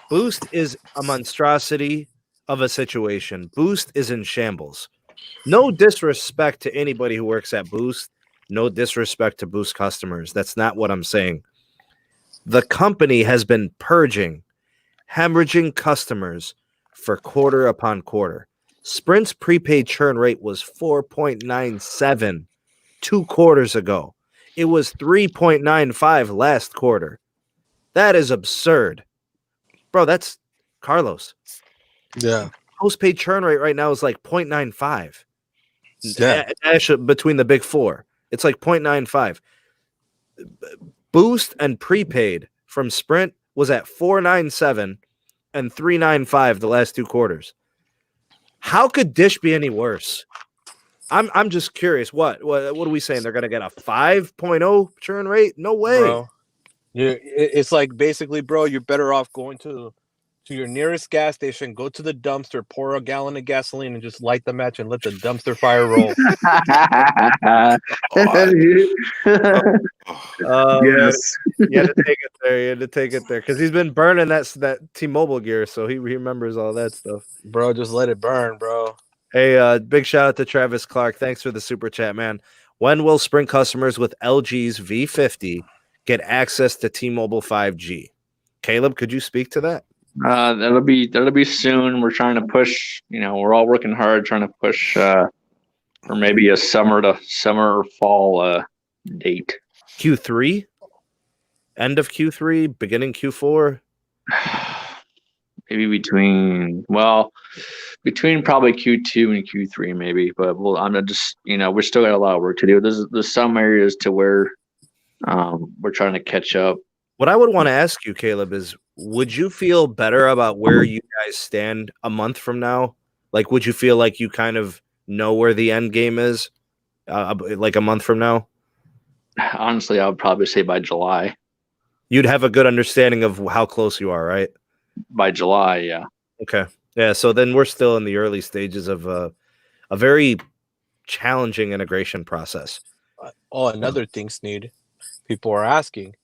A: Boost is a monstrosity of a situation. Boost is in shambles. No disrespect to anybody who works at Boost. No disrespect to Boost customers. That's not what I'm saying. The company has been hemorrhaging customers for quarter upon quarter. Sprint's prepaid churn rate was 4.97 2 quarters ago. It was 3.95 last quarter. That is absurd. Bro, that's Carlos.
B: Yeah.
A: Postpaid churn rate right now is like 0.95.
B: Yeah.
A: Actually, between the big four, it's like 0.95. Boost and prepaid from Sprint was at 4.97 and 3.95 the last 2 quarters. How could Dish be any worse? I'm just curious. What are we saying? They're gonna get a 5.0 churn rate? No way.
B: Bro. It's like basically, bro, you're better off going to your nearest gas station, go to the dumpster, pour a gallon of gasoline, and just light the match and let the dumpster fire roll.
C: Yes.
A: You had to take it there. You had to take it there because he's been burning that T-Mobile gear, so he remembers all that stuff.
B: Bro, just let it burn, bro.
A: Hey, big shout out to Travis Clark. Thanks for the super chat, man. When will Sprint customers with LG's V50 get access to T-Mobile 5G? Caleb, could you speak to that?
C: That'll be soon. We're trying to push. We're all working hard trying to push for maybe a summer or fall date.
A: Q3, end of Q3, beginning Q4.
C: Maybe between probably Q2 and Q3 maybe. But I'm just we're still got a lot of work to do. There's some areas to where we're trying to catch up.
A: What I would want to ask you, Caleb, is would you feel better about where you guys stand a month from now? Like, would you feel like you kind of know where the end game is like a month from now?
C: Honestly, I would probably say by July.
A: You'd have a good understanding of how close you are, right?
C: By July, yeah.
A: Okay. Yeah, so then we're still in the early stages of a very challenging integration process.
B: Another thing, Sneed, people are asking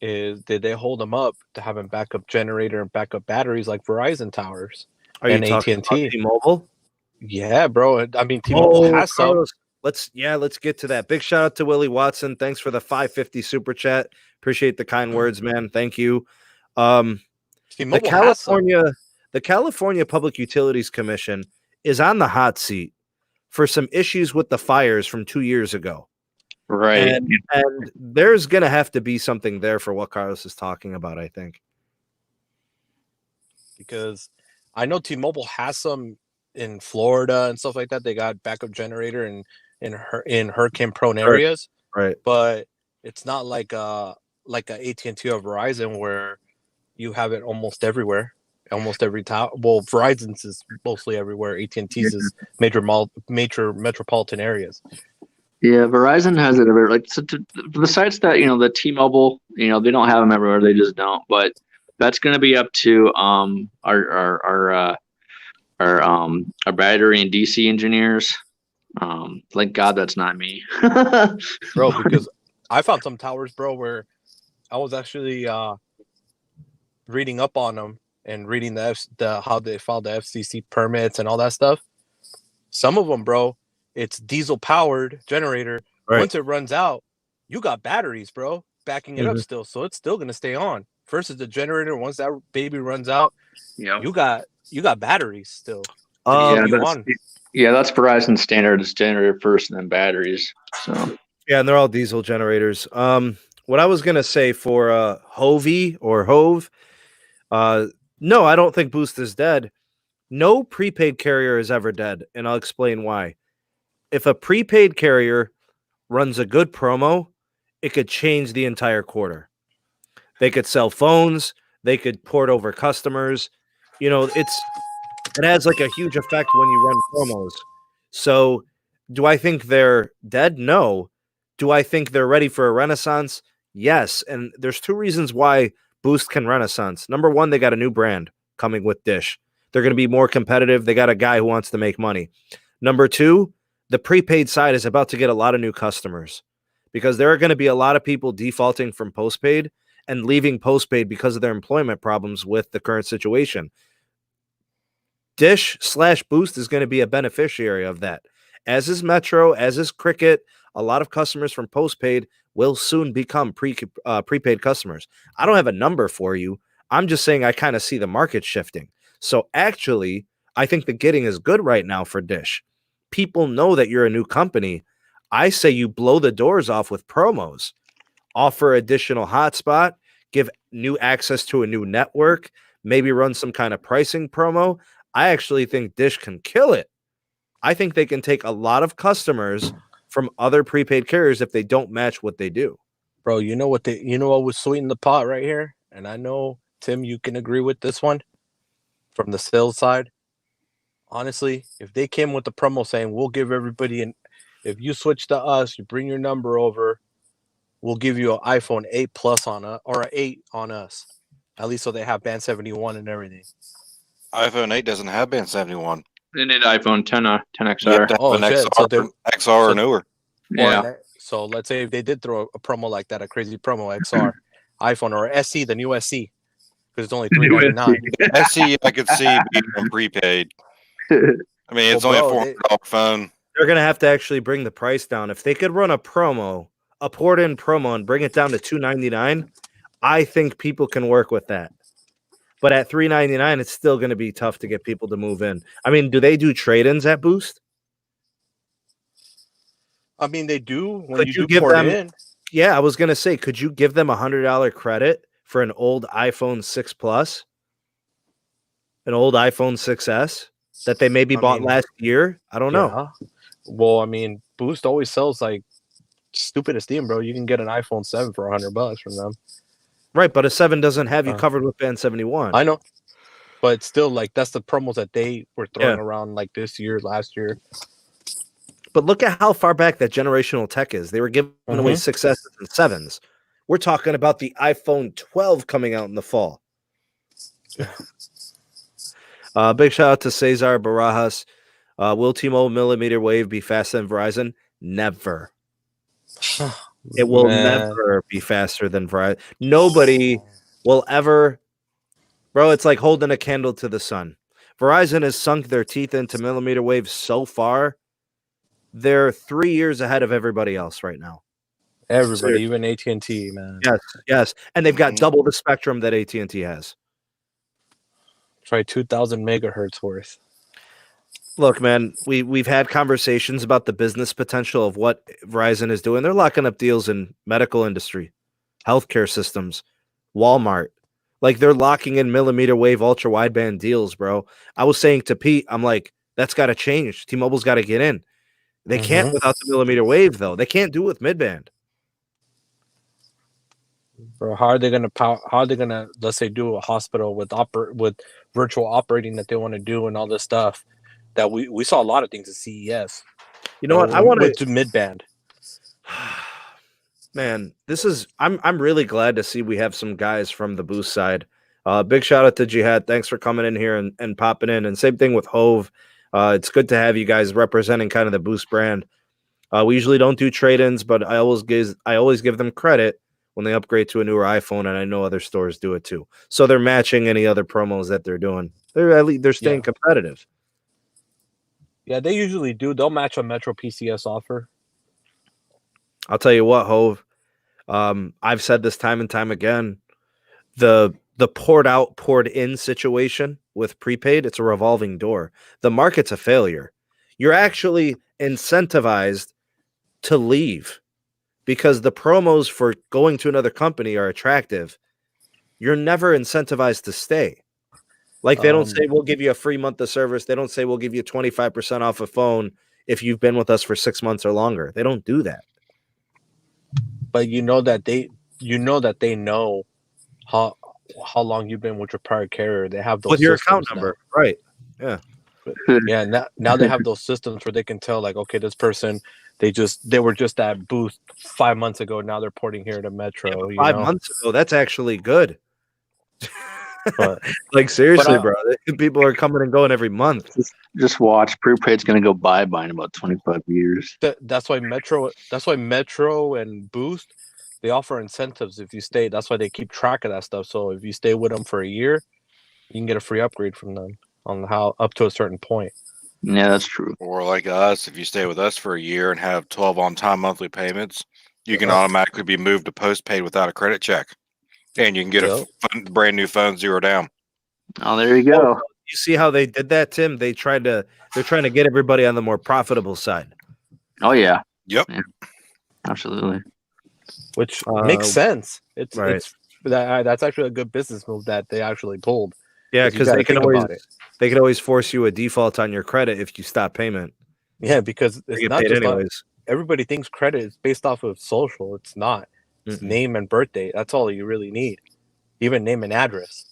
B: is, did they hold them up to having backup generator and backup batteries like Verizon towers and AT&T?
A: T-Mobile?
B: Yeah, bro. I mean, T-Mobile has some.
A: Let's get to that. Big shout out to Willie Watson. Thanks for the 550 super chat. Appreciate the kind words, man. Thank you. The California Public Utilities Commission is on the hot seat for some issues with the fires from 2 years ago.
C: Right.
A: And there's going to have to be something there for what Carlos is talking about, I think.
B: Because I know T-Mobile has some in Florida and stuff like that. They got backup generator in hurricane prone areas.
A: Right.
B: But it's not like a AT&T or Verizon where you have it almost everywhere. Almost every tower. Well, Verizon's is mostly everywhere. AT&T's is major metropolitan areas.
C: Yeah, Verizon has it everywhere. Like, so besides that, the T-Mobile, they don't have them everywhere. They just don't. But that's going to be up to our battery and DC engineers Thank God that's not me.
B: Bro, because I found some towers, bro, where I was actually reading up on them and reading the how they filed the FCC permits and all that stuff. Some of them, bro, it's diesel powered generator.
A: Right.
B: Once it runs out, you got batteries, bro, backing it up still, so it's still gonna stay on. Versus the generator, once that baby runs out, you got batteries still.
C: That's Verizon standard. It's generator first and then batteries. So
A: yeah, and they're all diesel generators. What I was gonna say for Hovey or Hove, no, I don't think Boost is dead. No prepaid carrier is ever dead, and I'll explain why. If a prepaid carrier runs a good promo, it could change the entire quarter. They could sell phones, they could port over customers. It has like a huge effect when you run promos. So, do I think they're dead? No. Do I think they're ready for a renaissance? Yes. And there's two reasons why Boost can renaissance. Number one, they got a new brand coming with Dish. They're going to be more competitive. They got a guy who wants to make money. Number two, the prepaid side is about to get a lot of new customers because there are going to be a lot of people defaulting from postpaid and leaving postpaid because of their employment problems with the current situation. Dish/Boost is going to be a beneficiary of that. As is Metro, as is Cricket, a lot of customers from postpaid will soon become prepaid customers. I don't have a number for you. I'm just saying I kind of see the market shifting. So actually, I think the getting is good right now for Dish. People know that you're a new company. I say you blow the doors off with promos. Offer additional hotspot, give new access to a new network, maybe run some kind of pricing promo. I actually think Dish can kill it. I think they can take a lot of customers from other prepaid carriers if they don't match what they do.
B: Bro, you know what was sweetening the pot right here? And I know, Tim, you can agree with this one from the sales side. Honestly, if they came with the promo saying, we'll give everybody if you switch to us, you bring your number over, we'll give you an iPhone 8 Plus or an 8 on us. At least so they have band 71 and everything.
D: iPhone 8 doesn't have band 71.
C: They need iPhone 10 XR.
D: You have to have an XR or newer.
C: Yeah.
B: So let's say if they did throw a promo like that, a crazy promo XR, iPhone or SE, the new SE, because it's only $399.
D: SE, I could see being prepaid. I mean, it's only a $400 phone.
A: They're going to have to actually bring the price down. If they could run a port-in promo and bring it down to $299, I think people can work with that. But at $399, it's still going to be tough to get people to move in. I mean, do they do trade-ins at Boost?
B: I mean, they do. When
A: Could you give them? In. Yeah, I was going to say, could you give them $100 credit for an old iPhone 6 Plus, an old iPhone 6S that they maybe bought last year? I don't know.
B: Well, I mean, Boost always sells like stupidest deal, bro. You can get an iPhone 7 for $100 from them.
A: Right, but a 7 doesn't have you covered with band 71.
B: I know. But still, like, that's the promos that they were throwing around like this year, last year.
A: But look at how far back that generational tech is. They were giving away 6S's and 7s. We're talking about the iPhone 12 coming out in the fall. Big shout out to Cesar Barajas. Will T-Mobile millimeter wave be faster than Verizon? Never. It will never be faster than Verizon. Nobody will ever. Bro, it's like holding a candle to the sun. Verizon has sunk their teeth into millimeter wave so far. They're 3 years ahead of everybody else right now.
B: Everybody, even AT&T, man.
A: Yes. And they've got double the spectrum that AT&T has.
B: Try 2,000 megahertz worth.
A: Look, man, we've had conversations about the business potential of what Verizon is doing. They're locking up deals in medical industry, healthcare systems, Walmart. Like, they're locking in millimeter wave ultra wideband deals, bro. I was saying to Pete, I'm like, that's got to change. T-Mobile's got to get in. They can't without the millimeter wave, though. They can't do it with midband.
B: Bro, how are they gonna let's say do a hospital with virtual operating that they want to do and all this stuff? That we saw a lot of things at CES.
A: You know what? I want
B: to midband.
A: Man, I'm really glad to see we have some guys from the Boost side. Big shout out to Jihad. Thanks for coming in here and popping in. And same thing with Hove. It's good to have you guys representing kind of the Boost brand. We usually don't do trade-ins, but I always give them credit when they upgrade to a newer iPhone, and I know other stores do it too. So they're matching any other promos that they're doing. They're staying competitive.
B: Yeah, they usually do. They'll match a Metro PCS offer.
A: I'll tell you what, Hove. I've said this time and time again. The poured out, poured in situation with prepaid, it's a revolving door. The market's a failure. You're actually incentivized to leave because the promos for going to another company are attractive. You're never incentivized to stay. Like, they don't say we'll give you a free month of service. They don't say we'll give you 25% off a phone if you've been with us for 6 months or longer. They don't do that.
B: But you know that they know how long you've been with your prior carrier. They have those
A: with your account number, right? Yeah.
B: Yeah, now they have those systems where they can tell, like, okay, this person, they were just at Boost 5 months ago. Now they're porting here to Metro.
A: Yeah, 5 months ago, that's actually good.
B: But,
A: like, seriously, bro, people are coming and going every month.
C: Just watch. Prepaid's going to go bye-bye in about 25 years.
B: That's why Metro and Boost, they offer incentives if you stay. That's why they keep track of that stuff. So if you stay with them for a year, you can get a free upgrade from them on how up to a certain point.
C: Yeah, that's true.
D: Or like us, if you stay with us for a year and have 12 on-time monthly payments, you can automatically be moved to postpaid without a credit check. And you can get a brand new phone 0 down.
C: Oh, there you go.
A: You see how they did that, Tim? They're trying to get everybody on the more profitable side.
C: Oh yeah.
D: Yep.
C: Yeah. Absolutely.
B: Which makes sense. It's
A: right.
B: That's actually a good business move that they actually pulled.
A: Yeah, because they can always force you a default on your credit if you stop payment.
B: Yeah, because it's not just
A: anyways.
B: Everybody thinks credit is based off of social. It's not. It's name and birthday. That's all you really need. Even name and address.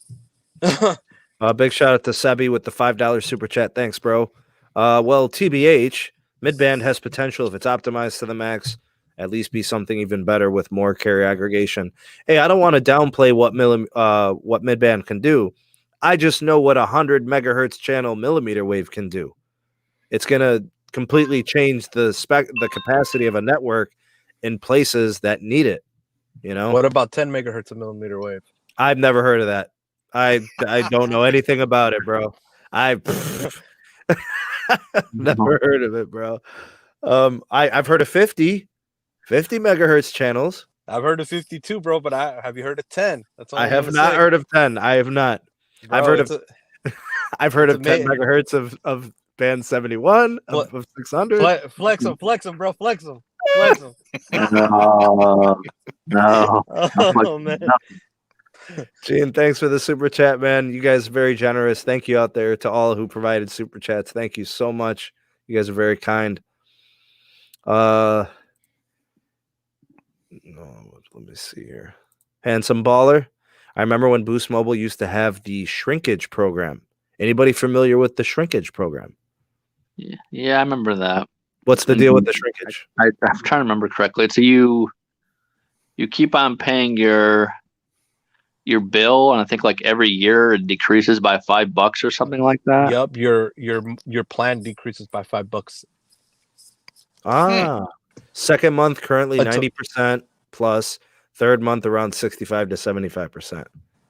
A: Big shout out to Sebi with the $5 super chat. Thanks, bro. Well, TBH, midband has potential if it's optimized to the max. At least be something even better with more carrier aggregation. Hey, I don't want to downplay what midband can do. I just know what 100 megahertz channel millimeter wave can do. It's gonna completely change the capacity of a network in places that need it. You know.
B: What about 10 megahertz of millimeter wave?
A: I've never heard of that. I don't know anything about it, bro. I've never heard of it, bro. I've heard of 50 megahertz channels.
B: I've heard of 52, bro, but have you heard of 10? That's all
A: I have not heard of 10. I have not. Bro, I've heard of 10 megahertz of band 71 of 600.
B: Flex them, bro. Flex them.
C: No.
B: Oh, man.
A: Gene, thanks for the super chat, man. You guys are very generous. Thank you out there to all who provided super chats. Thank you so much. You guys are very kind. No, let me see here. Handsome Baller. I remember when Boost Mobile used to have the shrinkage program. Anybody familiar with the shrinkage program?
C: Yeah, I remember that.
A: What's the deal with the shrinkage?
C: I'm trying to remember correctly. So you keep on paying your bill, and I think like every year it decreases by $5 or something like that.
B: Yep, your plan decreases by $5.
A: Second month currently 90% plus. Third month around 65 to 75%.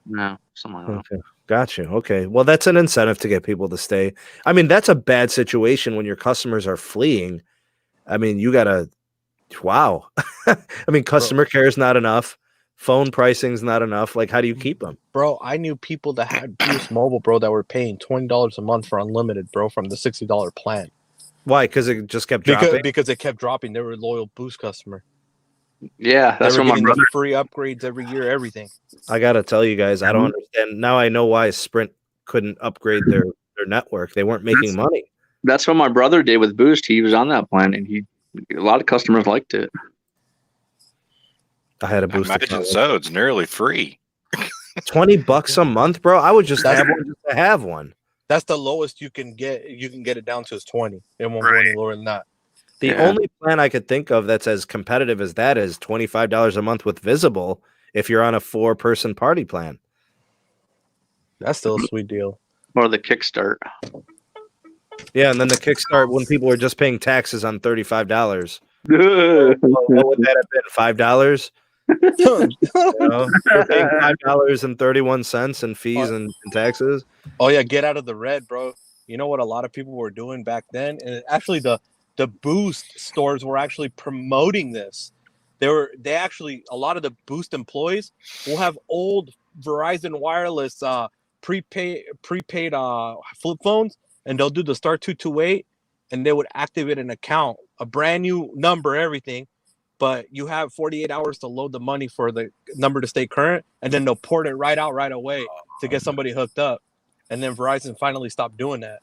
C: No, something like that.
A: Okay. Gotcha. Okay. Well, that's an incentive to get people to stay. I mean, that's a bad situation when your customers are fleeing. I mean, you gotta. Wow. I mean, customer care is not enough. Phone pricing is not enough. Like, how do you keep them?
B: Bro, I knew people that had Boost Mobile, bro, that were paying $20 a month for unlimited, bro, from the $60 plan.
A: Why? Because it just kept dropping?
B: Because it kept dropping. They were a loyal Boost customer.
C: Yeah, that's what my brother.
B: Free upgrades every year, everything.
A: I gotta tell you guys, I don't understand. Now I know why Sprint couldn't upgrade their network. They weren't making money.
C: That's what my brother did with Boost. He was on that plan, and a lot of customers liked it.
A: I had a Boost.
D: Imagine so. It's nearly free.
A: $20 a month, bro. I would just have one just to have one.
B: That's the lowest you can get. You can get it down to is 20. It won't go any lower than that.
A: The only plan I could think of that's as competitive as that is $25 a month with Visible if you're on a 4-person party plan.
B: That's still a sweet deal.
C: Or the Kickstart.
A: Yeah, and then the kickstart when people were just paying taxes on $35.
C: Yeah.
A: What would that have been? $5? They're paying $5.31 in fees and taxes.
B: Oh yeah, get out of the red, bro. You know what a lot of people were doing back then, and actually the Boost stores were actually promoting this. They actually a lot of the Boost employees will have old Verizon Wireless prepaid flip phones, and they'll do the star 228, and they would activate an account, a brand new number, everything. But you have 48 hours to load the money for the number to stay current, and then they'll port it right out right away to get somebody hooked up. And then Verizon finally stopped doing that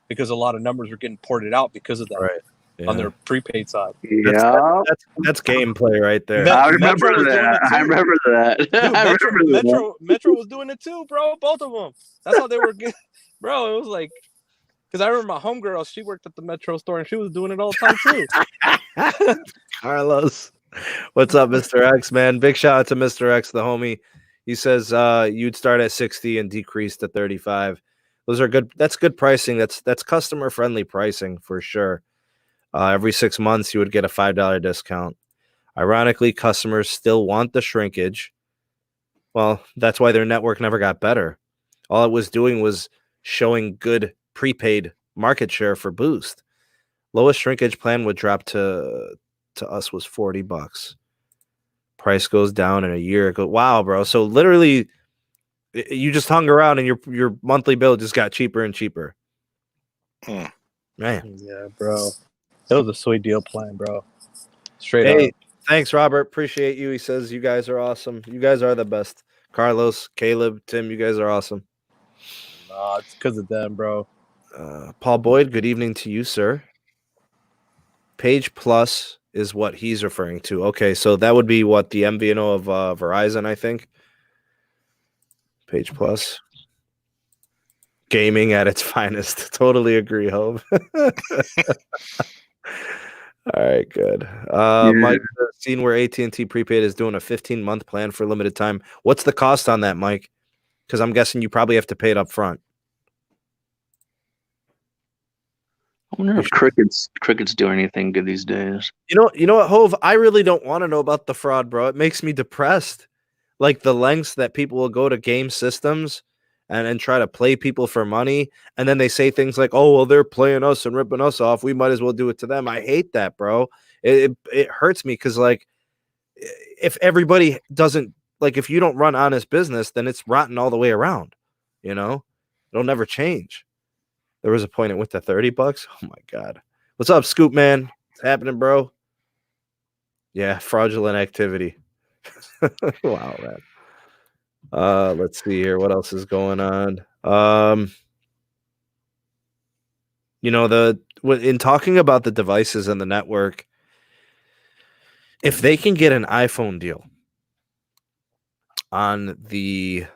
B: because a lot of numbers were getting ported out because of that.
A: Right. Yeah.
B: On their prepaid side.
C: Yeah.
A: That's gameplay right there.
C: I remember that. I remember that.
B: Dude, Metro was doing it too, bro. Both of them. That's how they were getting. Bro, it was like, because I remember my homegirl, she worked at the Metro store and she was doing it all the time too.
A: Carlos, what's up, Mr. X, man? Big shout out to Mr. X, the homie. He says you'd start at 60 and decrease to 35. Those are good. That's good pricing. That's customer friendly pricing for sure. Every 6 months, you would get a $5 discount. Ironically, customers still want the shrinkage. Well, that's why their network never got better. All it was doing was showing good prepaid market share for Boost. Lowest shrinkage plan would drop to us was $40. Price goes down in a year. Wow, bro. So literally, you just hung around and your monthly bill just got cheaper and cheaper. Man.
B: Yeah, bro. It was a sweet deal plan, bro. Straight up.
A: Thanks, Robert. Appreciate you. He says you guys are awesome. You guys are the best. Carlos, Caleb, Tim, you guys are awesome.
B: Nah, it's because of them, bro.
A: Paul Boyd, good evening to you, sir. Page Plus is what he's referring to. Okay, so that would be what the MVNO of Verizon, I think. Page Plus. Gaming at its finest. Totally agree, Hope. All right, good. Mike, seen where AT&T Prepaid is doing a 15-month plan for limited time. What's the cost on that, Mike? Because I'm guessing you probably have to pay it up front.
C: I wonder if crickets do anything good these days.
A: You know what, Hove? I really don't want to know about the fraud, bro. It makes me depressed. Like the lengths that people will go to game systems and try to play people for money. And then they say things like, oh, well, they're playing us and ripping us off. We might as well do it to them. I hate that, bro. It hurts me because, like, if everybody doesn't, like, if you don't run honest business, then it's rotten all the way around. You know? It'll never change. There was a point at with the $30. Oh, my God. What's up, Scoop Man? What's happening, bro? Yeah, fraudulent activity. Wow, man. Let's see here. What else is going on? In talking about the devices and the network, if they can get an iPhone deal on the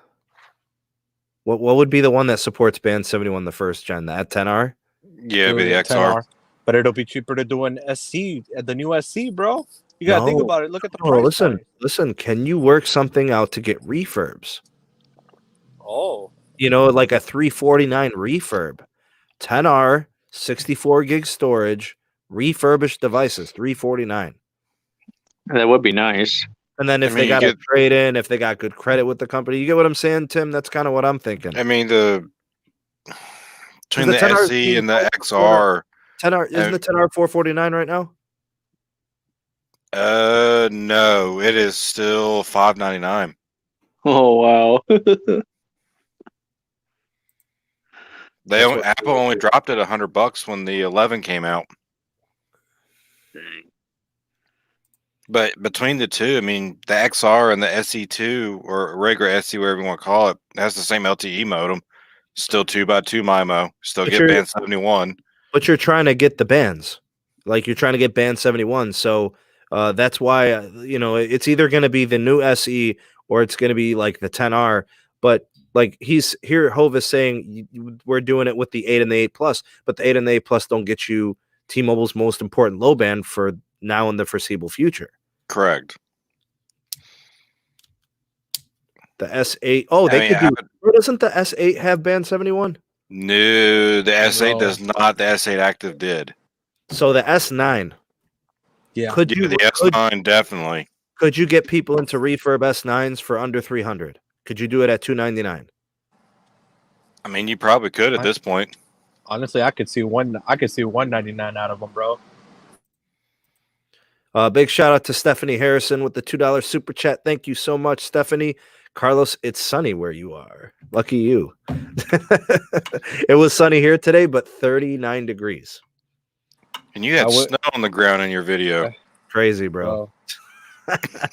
A: what would be the one that supports Band 71, the first gen, that 10R?
D: Yeah, it'd be the XR.
B: But it'll be cheaper to do an SC, the new SC, bro. You gotta think about it. Look at the price.
A: Listen. Can you work something out to get refurbs?
B: Oh,
A: like a 349 refurb, 10R, 64 gig storage, refurbished devices, 349.
C: That would be nice.
A: And then if they got a trade in, if they got good credit with the company, you get what I'm saying, Tim? That's kind of what I'm thinking.
D: I mean, between the SC and the XR,
A: 10R isn't the 10R 449 right now?
D: No, it is still $599.
C: Oh wow.
D: Apple only dropped it $100 when the 11 came out.
C: Dang.
D: But between the two, I mean, the XR and the SE2 or regular SE, whatever you want to call it, has the same LTE modem. Still 2x2 MIMO. Still get band 71.
A: But you're trying to get the bands. Like you're trying to get band 71. So that's why, it's either going to be the new SE or it's going to be like the 10R. But like Hove is saying, we're doing it with the 8 and the 8 Plus, but the 8 and the 8 Plus don't get you T-Mobile's most important low band for now in the foreseeable future.
D: Correct.
A: The S8. Oh, they could do. Doesn't the S8 have band 71?
D: No, the S8
B: No.
D: does not. The S8 Active did.
A: So the S9.
B: Yeah.
A: Could
D: Yeah,
A: you
D: the S9 definitely.
A: could you get people into refurb S9s for under 300? Could you do it at 299?
D: I mean, you probably could at this point.
B: Honestly, I could see 199 out of them, bro.
A: Big shout out to Stephanie Harrison with the $2 super chat. Thank you so much, Stephanie. Carlos, it's sunny where you are. Lucky you. It was sunny here today, but 39 degrees.
D: And you had snow on the ground in your video.
A: Crazy, bro.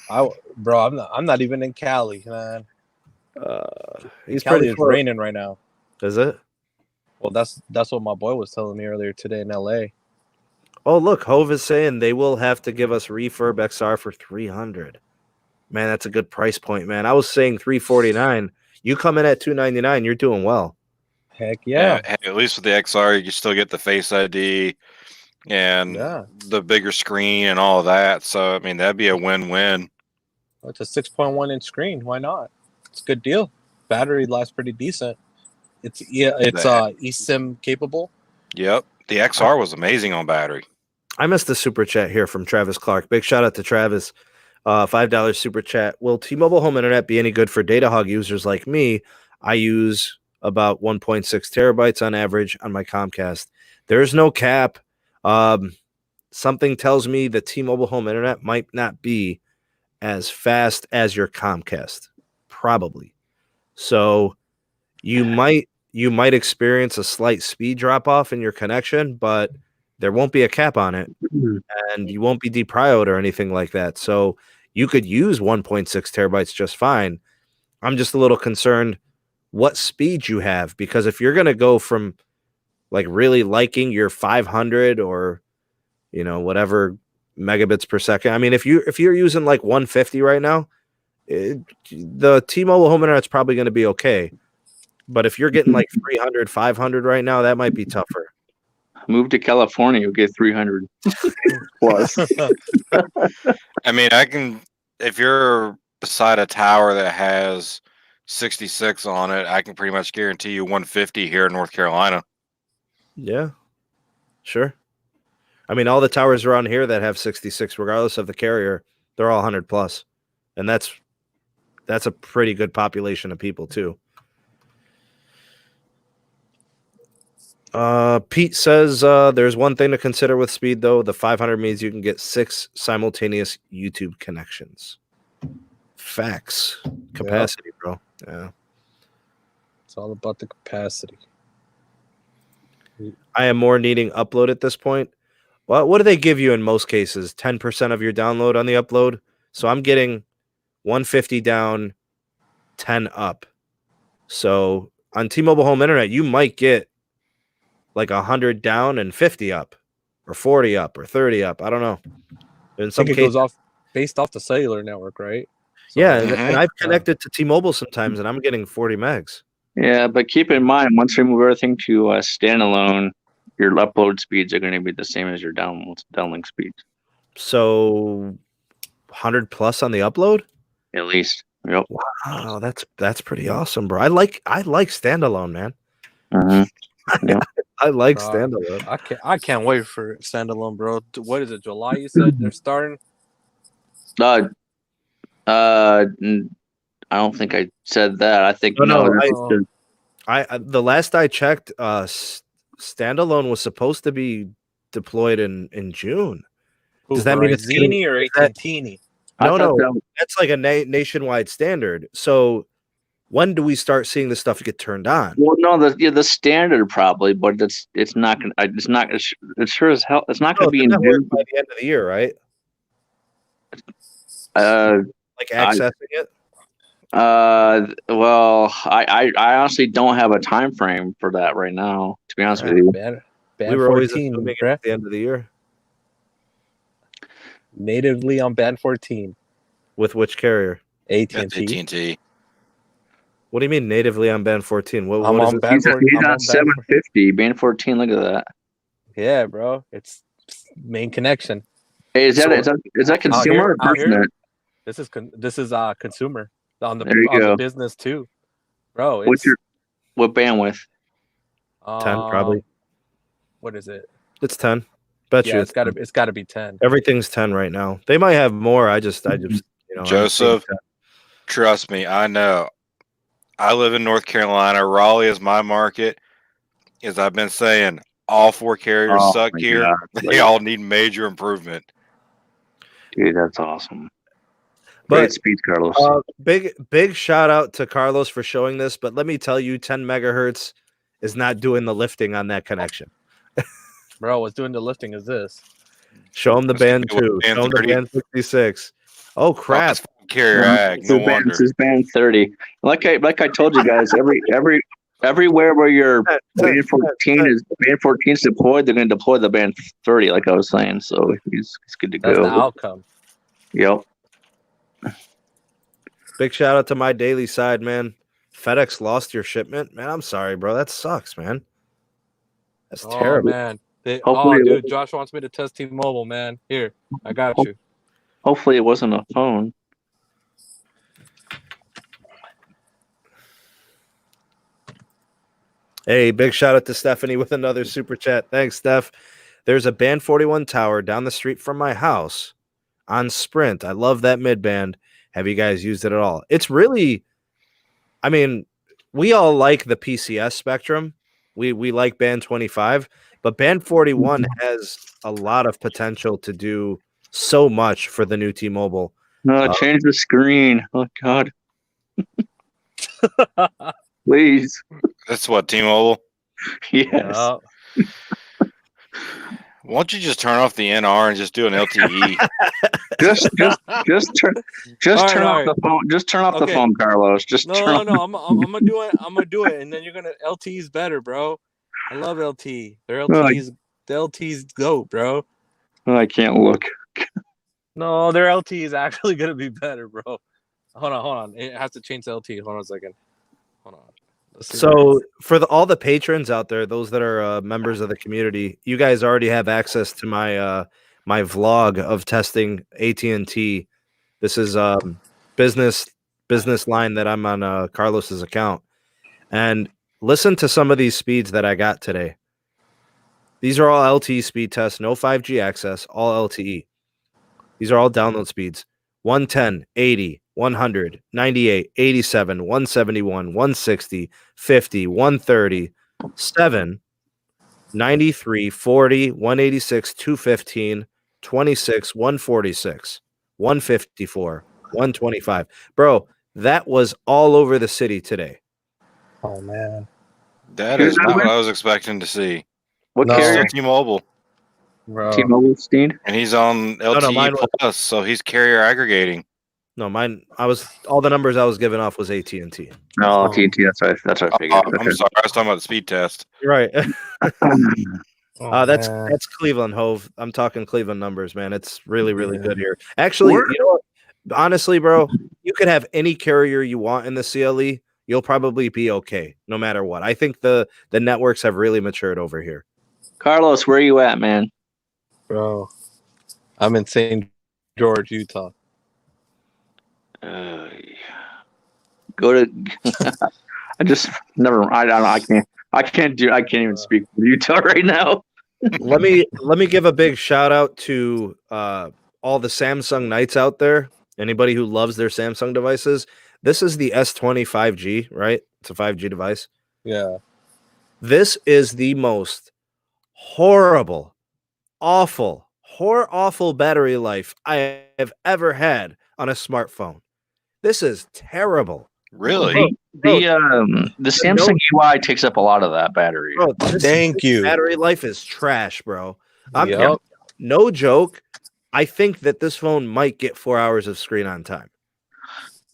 B: I'm not even in Cali, man.
A: He's
B: Cali
A: pretty
B: is
A: close.
B: raining right now.
A: Is it?
B: Well, that's what my boy was telling me earlier today in LA.
A: Oh, look, Hove is saying they will have to give us refurb XR for 300. Man, that's a good price point, man. I was saying 349. You come in at 299, you're doing well.
B: Heck yeah.
D: Hey, at least with the XR, you still get the Face ID and the bigger screen and all of that. So, I mean, that'd be a win-win.
B: It's a 6.1 inch screen. Why not? It's a good deal. Battery lasts pretty decent. It's eSIM capable.
D: Yep. The XR was amazing on battery.
A: I missed the super chat here from Travis Clark. Big shout out to Travis. $5 super chat. Will T-Mobile home internet be any good for data hog users like me? I use about 1.6 terabytes on average on my Comcast. There's no cap. Something tells me that T-Mobile home internet might not be as fast as your Comcast. Probably. So you might experience a slight speed drop off in your connection, but there won't be a cap on it, and you won't be deprioed or anything like that. So you could use 1.6 terabytes just fine. I'm just a little concerned what speed you have, because if you're going to go from like really liking your 500 or whatever megabits per second. I mean, if you're using like 150 right now, the T-Mobile home internet's probably going to be okay. But if you're getting like 300, 500 right now, that might be tougher.
C: Move to California, you'll get 300 plus.
D: I mean, if you're beside a tower that has 66 on it, I can pretty much guarantee you 150 here in North Carolina.
A: Yeah, sure. I mean, all the towers around here that have 66, regardless of the carrier, they're all 100 plus. And that's a pretty good population of people too. Pete says there's one thing to consider with speed, though. The 500 means you can get 6 simultaneous YouTube connections. Facts. Capacity, bro. Yeah.
B: It's all about the capacity.
A: I am more needing upload at this point. Well, what do they give you in most cases? 10% of your download on the upload? So I'm getting 150 down, 10 up. So on T-Mobile home internet, you might get like 100 down and 50 up, or 40 up, or 30 up. I don't know. In some cases,
B: it goes off based off the cellular network, right? So,
A: yeah, and I've connected to T-Mobile sometimes, and I'm getting 40 megs.
C: Yeah, but keep in mind, once you move everything to standalone, your upload speeds are going to be the same as your downlink speeds.
A: So 100 plus on the upload?
C: At least. Yep.
A: Wow, that's pretty awesome, bro. I like standalone, man.
C: Mm-hmm. Yeah.
A: I like standalone.
B: I can't wait for standalone, bro. What is it? July? You said they're starting.
C: I don't think I said that. I think
A: the last I checked, standalone was supposed to be deployed in June. Does that mean it's
B: Zini or AT&T?
A: No, that's like a nationwide standard. So when do we start seeing this stuff get turned on?
C: Well, no, the standard probably, but it's not gonna. It's sure as hell. It's not gonna be in June
A: by the end of the year, right? Like accessing it.
C: Well, I honestly don't have a time frame for that right now. To be honest with you,
A: We were always assuming it at the end of the year.
B: Natively on band 14.
A: With which carrier?
D: AT&T.
A: What do you mean natively on band 14? What
B: on band 14.
C: He's on 750. Band 14. Look at that.
B: Yeah, bro. It's main connection.
C: Hey, is that consumer or business?
B: This is consumer on
C: the
B: business too, bro.
C: What bandwidth?
A: 10 probably.
B: What is it?
A: It's 10. Bet
B: Yeah,
A: you
B: it's got to be 10.
A: everything's 10 right now. They might have more. I just
D: Joeseph, trust me, I know. I live in North Carolina. Raleigh is my market. As I've been saying, all 4 carriers suck here. God. They all need major improvement.
C: Dude, that's awesome.
A: But,
C: great speed, Carlos.
A: Big shout out to Carlos for showing this. But let me tell you, 10 megahertz is not doing the lifting on that connection.
B: Bro, what's doing the lifting is this.
A: Show him the band 2. Show him the band 66. Oh crap!
D: Carrier ag. No wonder.
C: This is band 30. Like I told you guys, everywhere where your band 14 is deployed, they're going to deploy the band 30. Like I was saying, so he's good to go.
B: That's the outcome.
C: Yep.
A: Big shout out to my daily side, man. FedEx lost your shipment, man. I'm sorry, bro. That sucks, man. That's terrible,
B: man. Dude, Josh wants me to test T-Mobile, man. Here, I got you.
C: Hopefully, it wasn't a phone.
A: Hey, big shout out to Stephanie with another super chat. Thanks, Steph. There's a Band 41 tower down the street from my house on Sprint. I love that mid-band. Have you guys used it at all? It's really, I mean, we all like the PCS spectrum. We like Band 25, but Band 41 has a lot of potential to do so much for the new T-Mobile.
C: No, change the screen. Oh, God. Please.
D: That's what, T-Mobile?
C: Yes.
D: Why don't you just turn off the NR and just do an LTE?
C: just turn off the phone. Just turn off the phone, Carlos.
B: No. I'm gonna do it. I'm gonna do it, and then you're gonna LTE's better, bro. I love LTE. Their LTE's the LTE's GOAT, bro.
C: I can't look.
B: No, their LTE is actually gonna be better, bro. Hold on. It has to change to LTE. Hold on a second. Hold on.
A: So for all the patrons out there, those that are members of the community, you guys already have access to my my vlog of testing AT&T. This is business line that I'm on Carlos's account. And listen to some of these speeds that I got today. These are all LTE speed tests, no 5G access, all LTE. These are all download speeds. 110, 80, 100, 98, 87, 171, 160, 50, 130, 7, 93, 40, 186, 215, 26, 146, 154, 125. Bro, that was all over the city today.
B: Oh, man.
D: That is not what I was expecting to see.
C: What carrier?
D: T-Mobile.
C: T-Mobile Steed?
D: And he's on LTE Plus, so he's carrier aggregating.
A: No, mine. All the numbers I was giving off was AT&T.
C: No, AT&T. That's what I figured.
D: I'm sorry, I was talking about the speed test.
A: Right. That's Cleveland, Hove. I'm talking Cleveland numbers, man. It's really, really good here. Actually, you know what? Honestly, bro, you could have any carrier you want in the CLE. You'll probably be okay, no matter what. I think the networks have really matured over here.
C: Carlos, where are you at, man?
B: Bro, I'm in St. George, Utah.
C: Go to. I can't even speak for Utah right now.
A: let me give a big shout out to all the Samsung Knights out there. Anybody who loves their Samsung devices. This is the S20 5G, right? It's a 5G device.
B: Yeah.
A: This is the most horrible, awful battery life I have ever had on a smartphone. This is terrible.
D: Really?
C: The Samsung UI takes up a lot of that battery.
A: Bro,
B: Thank you.
A: Battery life is trash, bro. No joke. I think that this phone might get 4 hours of screen on time.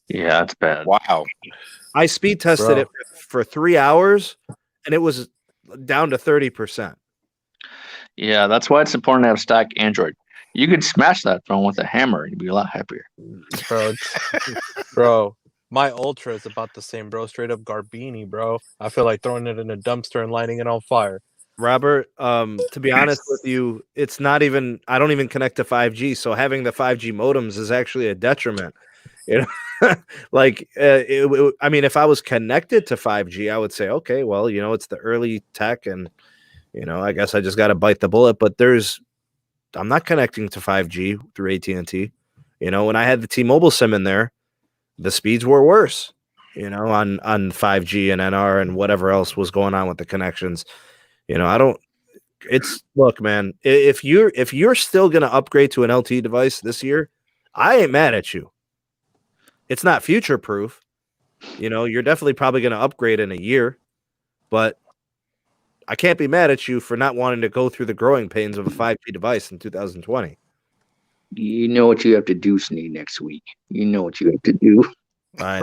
C: Yeah, that's bad.
D: Wow.
A: I speed tested it for 3 hours, and it was down to 30%.
C: Yeah, that's why it's important to have stock Android. You could smash that phone with a hammer and you'd be a lot happier.
B: Bro, my Ultra is about the same, bro. Straight up Garbini, bro. I feel like throwing it in a dumpster and lighting it on fire.
A: Robert, to be honest with you, it's not even, I don't even connect to 5G, so having the 5G modems is actually a detriment. You know, like I mean, if I was connected to 5G, I would say, okay, well, it's the early tech, and I guess I just got to bite the bullet. But I'm not connecting to 5G through AT&T. When I had the T-Mobile SIM in there, the speeds were worse. On 5G and NR and whatever else was going on with the connections. Look, man, if you're still gonna upgrade to an LTE device this year, I ain't mad at you. It's not future proof. You're definitely probably gonna upgrade in a year, but I can't be mad at you for not wanting to go through the growing pains of a 5G device in 2020.
C: You know what you have to do, Sneed, next week. You know what you have to do.
B: I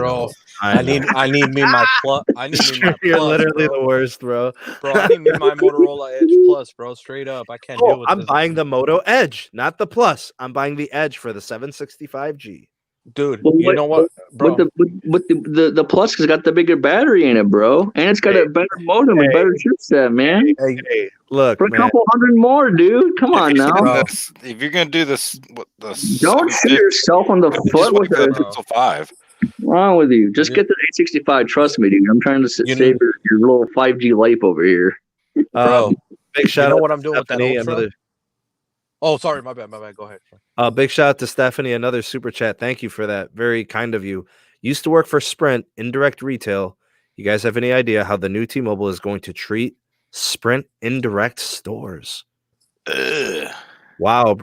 B: need me my plus. I need me my plus.
A: You're literally the worst, bro.
B: Bro, I need me my Motorola Edge Plus, bro. Straight up, I can't deal with
A: I'm
B: this.
A: buying the Moto Edge, not the Plus. I'm buying the Edge for the 765G.
B: Dude, you know what, bro?
C: But the Plus has got the bigger battery in it, bro, and it's got a better modem and better chipset, man.
A: Hey, look,
C: for a
A: man.
C: couple hundred more, dude. Come on now.
D: If you're gonna do this,
C: don't shoot yourself on the foot with the
D: Pixel 5.
C: What's wrong with you? Just get the 865. Trust me, dude. I'm trying to save your little 5G life over here.
B: Bro,
A: big shout out.
B: What I'm doing with that Ultra? Oh, sorry, my bad. Go ahead.
A: Big shout out to Stephanie. Another super chat. Thank you for that. Very kind of you. Used to work for Sprint indirect retail. You guys have any idea how the new T-Mobile is going to treat Sprint indirect stores? Wow.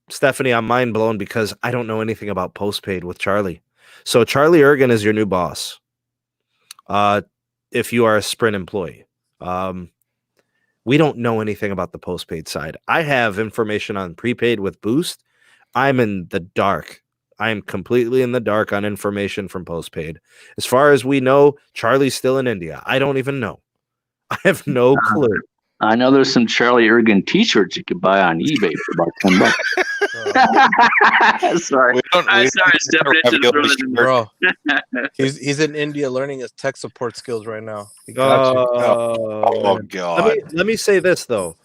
A: Stephanie, I'm mind blown because I don't know anything about postpaid with Charlie. So Charlie Ergen is your new boss. If you are a Sprint employee, we don't know anything about the postpaid side. I have information on prepaid with Boost. I'm in the dark. I am completely in the dark on information from postpaid. As far as we know, Charlie's still in India. I don't even know. I have no clue.
C: I know there's some Charlie Ergen T-shirts you could buy on eBay for about $10. Sorry,
B: bro. He's in India learning his tech support skills right now.
D: Oh God!
A: Let me say this though.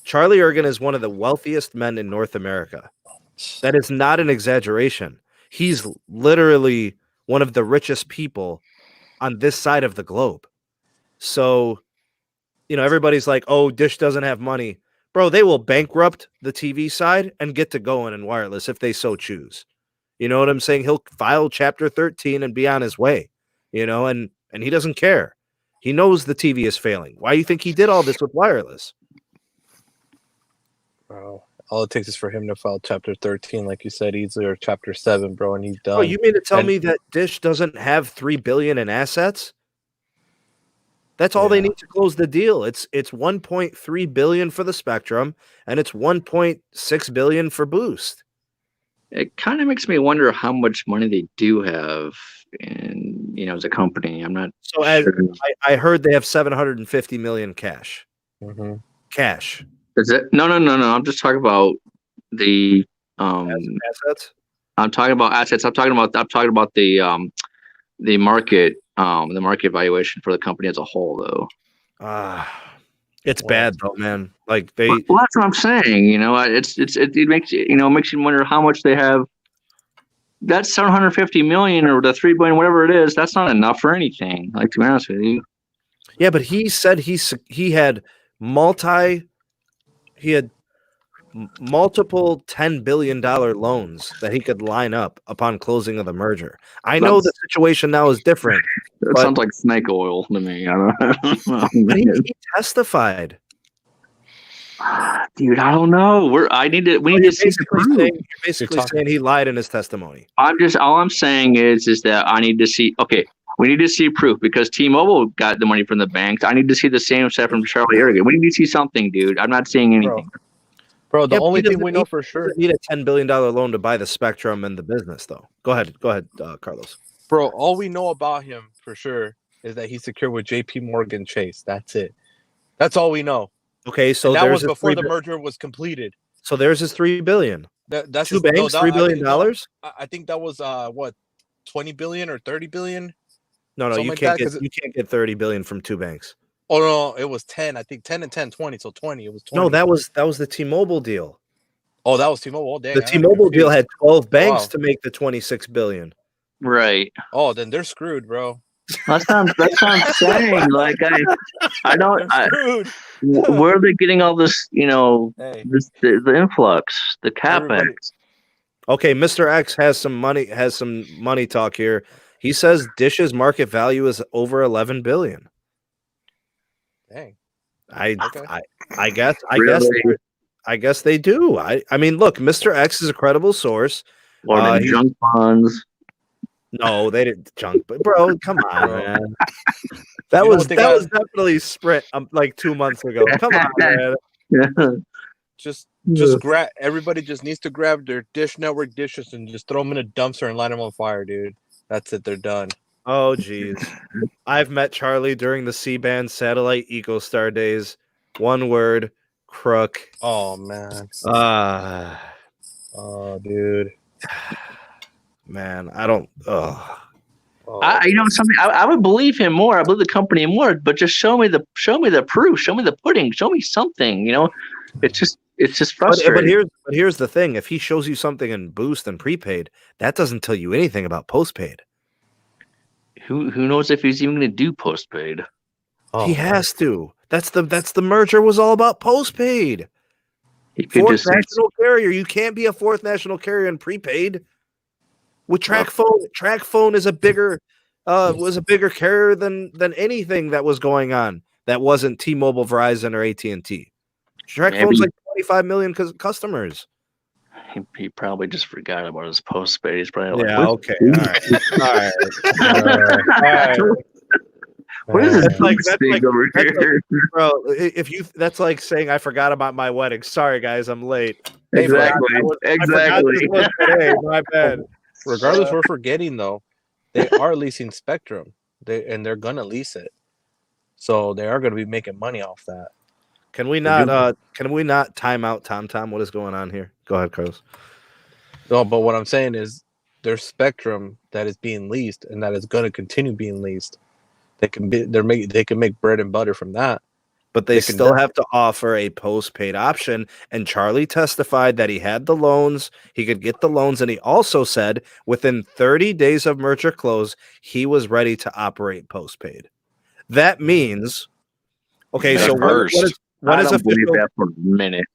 A: Charlie Ergen is one of the wealthiest men in North America. That is not an exaggeration. He's literally one of the richest people on this side of the globe. So, everybody's like, oh, Dish doesn't have money. Bro, they will bankrupt the TV side and get to going in wireless if they so choose. You know what I'm saying? He'll file Chapter 13 and be on his way, and he doesn't care. He knows the TV is failing. Why do you think he did all this with wireless?
B: Bro, all it takes is for him to file Chapter 13, like you said, easily, or Chapter 7, bro, and he's done.
A: Oh, you mean to tell me that Dish doesn't have $3 billion in assets? That's all they need to close the deal. It's $1.3 billion for the Spectrum, and it's $1.6 billion for Boost.
C: It kind of makes me wonder how much money they do have in, as a company. I'm not.
A: So sure. I heard they have $750 million cash.
B: Mm-hmm.
A: Cash.
C: Is it? No. I'm just talking about the
A: assets.
C: I'm talking about assets. I'm talking about the market. The market valuation for the company as a whole, though.
A: It's bad though, man. Like they.
C: Well, that's what I'm saying. It makes makes you wonder how much they have. That $750 million or the $3 billion, whatever it is, that's not enough for anything. Like, to be honest with you.
A: Yeah, but he said he had multiple $10 billion loans that he could line up upon closing of the merger. I know the situation now is different.
C: That sounds like snake oil to me. I don't know.
A: He testified.
C: Dude, I don't know. We need to see the proof.
A: You're basically saying he lied in his testimony.
C: All I'm saying is that I need to see. Okay, we need to see proof because T-Mobile got the money from the banks. I need to see the same stuff from Charlie Ergen. We need to see something, dude. I'm not seeing anything.
B: Bro, the only thing we know for sure.
A: Need a $10 billion loan to buy the Spectrum and the business, though. Go ahead, Carlos.
B: Bro, all we know about him for sure is that he's secured with J.P. Morgan Chase. That's it. That's all we know.
A: Okay, so
B: that was before the merger was completed.
A: So there's his $3 billion.
B: That's
A: two banks, $3 billion.
B: I think that was what, $20 billion or $30 billion.
A: No, you can't get $30 billion from two banks.
B: Oh no, it was 10. I think 10 and 10, 20. So 20. It was 20.
A: No, that was the T-Mobile deal.
B: Oh, that was T-Mobile. Oh, dang,
A: the T-Mobile deal had 12 banks to make the $26 billion.
C: Right.
B: Oh, then they're screwed, bro.
C: That's what I'm saying. Like I don't.
B: They're screwed.
C: Where are they getting all this?
B: Hey,
C: the influx, the capex.
A: Okay, Mr. X has some money talk here. He says Dish's market value is over 11 billion.
B: dang.
A: I
C: Really?
A: guess they do. I mean, look, Mr. X is a credible source.
C: Or the junk bonds.
A: No, they didn't junk, but bro, come on,
B: Bro.
A: man. That was definitely Sprint like 2 months ago. Come on, man.
B: Just grab. Everybody just needs to grab their Dish Network dishes and just throw them in a dumpster and light them on fire, dude. That's it. They're done.
A: Oh, geez. I've met Charlie during the C-band satellite EcoStar days. One word, crook.
B: Oh man. Oh, dude.
A: Man, I don't. Oh.
C: Something. I would believe him more. I believe the company more. But just show me the proof. Show me the pudding. Show me something. It's just frustrating.
A: But here's the thing: if he shows you something in Boost and prepaid, that doesn't tell you anything about postpaid.
C: Who knows if he's even going to do postpaid?
A: He has to. That's the merger was all about postpaid.
C: He could
A: Fourth national carrier. You can't be a fourth national carrier in prepaid. With TracFone is a bigger was a bigger carrier than anything that was going on that wasn't T-Mobile, Verizon, or AT&T. TracFone's like 25 million customers.
C: He probably just forgot about his postpaid. He's probably like,
A: okay, all right.
C: What is this over here,
A: bro? That's like saying I forgot about my wedding. Sorry, guys, I'm late.
C: Exactly.
A: Today. My bad.
B: Regardless, we're forgetting though, they are leasing Spectrum. They're gonna lease it, so they are gonna be making money off that.
A: Can we not time out Tom? What is going on here? Go ahead, Carlos.
B: No, but what I'm saying is there's Spectrum that is being leased and that is going to continue being leased. They can make bread and butter from that.
A: But they still have to offer a postpaid option. And Charlie testified that he had the loans, he could get the loans, and he also said within 30 days of merger close, he was ready to operate postpaid. That means, okay, so what is official?
C: That for a minute.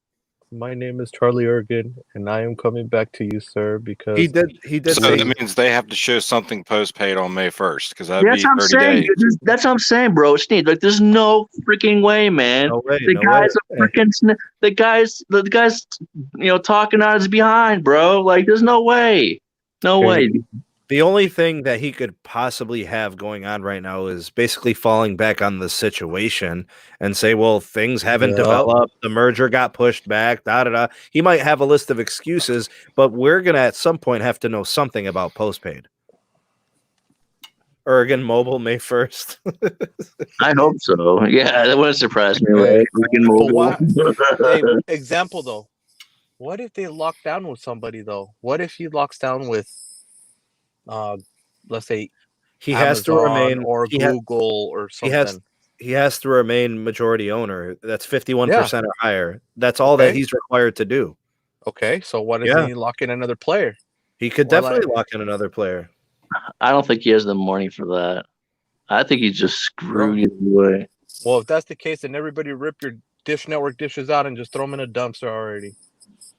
B: My name is Charlie Ergen, and I am coming back to you, sir, because
A: he did.
D: So
A: say
D: that means they have to show something postpaid on May 1st because that'd
C: that's
D: be
C: what
D: 30
C: I'm saying.
D: days.
C: Dude. That's what I'm saying, bro. Sneed. Like, there's no freaking way, man.
A: No way,
C: the
A: no
C: guys
A: way.
C: are freaking. The guys, talking out his behind, bro. Like, there's no way. No way.
A: The only thing that he could possibly have going on right now is basically falling back on the situation and say, well, things haven't developed. The merger got pushed back. He might have a list of excuses, but we're going to at some point have to know something about postpaid. Ergen Mobile, May 1st.
C: I hope so. Yeah, that wouldn't surprise me. Right?
B: Hey, example, though. What if they lock down with somebody, though? What if he locks down with let's say
A: he
B: Amazon
A: has to remain
B: or Google or something.
A: He has to remain majority owner. That's 51% or higher. That's all that he's required to do.
B: Okay, so what if he lock in another player?
A: He could definitely lock in another player.
C: I don't think he has the money for that. I think he's just screwed either way.
B: Well, if that's the case, then everybody rip your Dish Network dishes out and just throw them in a dumpster already.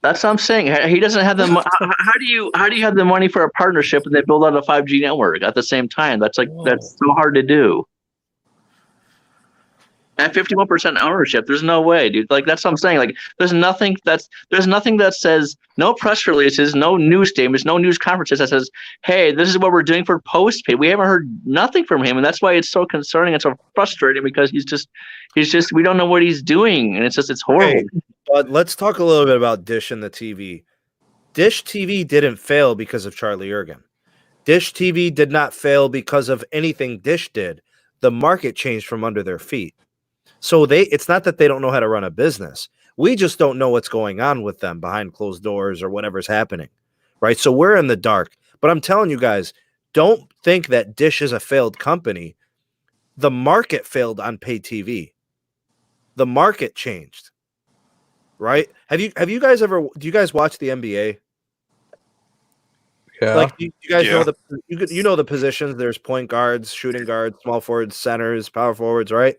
C: That's what I'm saying. He doesn't have the. How do you have the money for a partnership and they build out a 5G network at the same time? That's so hard to do. At 51% ownership, there's no way, dude. Like, that's what I'm saying. Like, there's nothing that says, no press releases, no news statements, no news conferences that says, hey, this is what we're doing for postpaid. We haven't heard nothing from him, and that's why it's so concerning and so frustrating, because he's just we don't know what he's doing, and it's horrible.
A: Okay, but let's talk a little bit about Dish and the TV. Dish TV didn't fail because of Charlie Ergen. Dish TV did not fail because of anything Dish did. The market changed from under their feet. So it's not that they don't know how to run a business. We just don't know what's going on with them behind closed doors or whatever's happening, right? So we're in the dark. But I'm telling you guys, don't think that Dish is a failed company. The market failed on pay TV. The market changed, right? Do you guys watch the NBA?
E: Yeah.
A: Like you guys
D: Yeah.
A: know the positions. There's point guards, shooting guards, small forwards, centers, power forwards, right?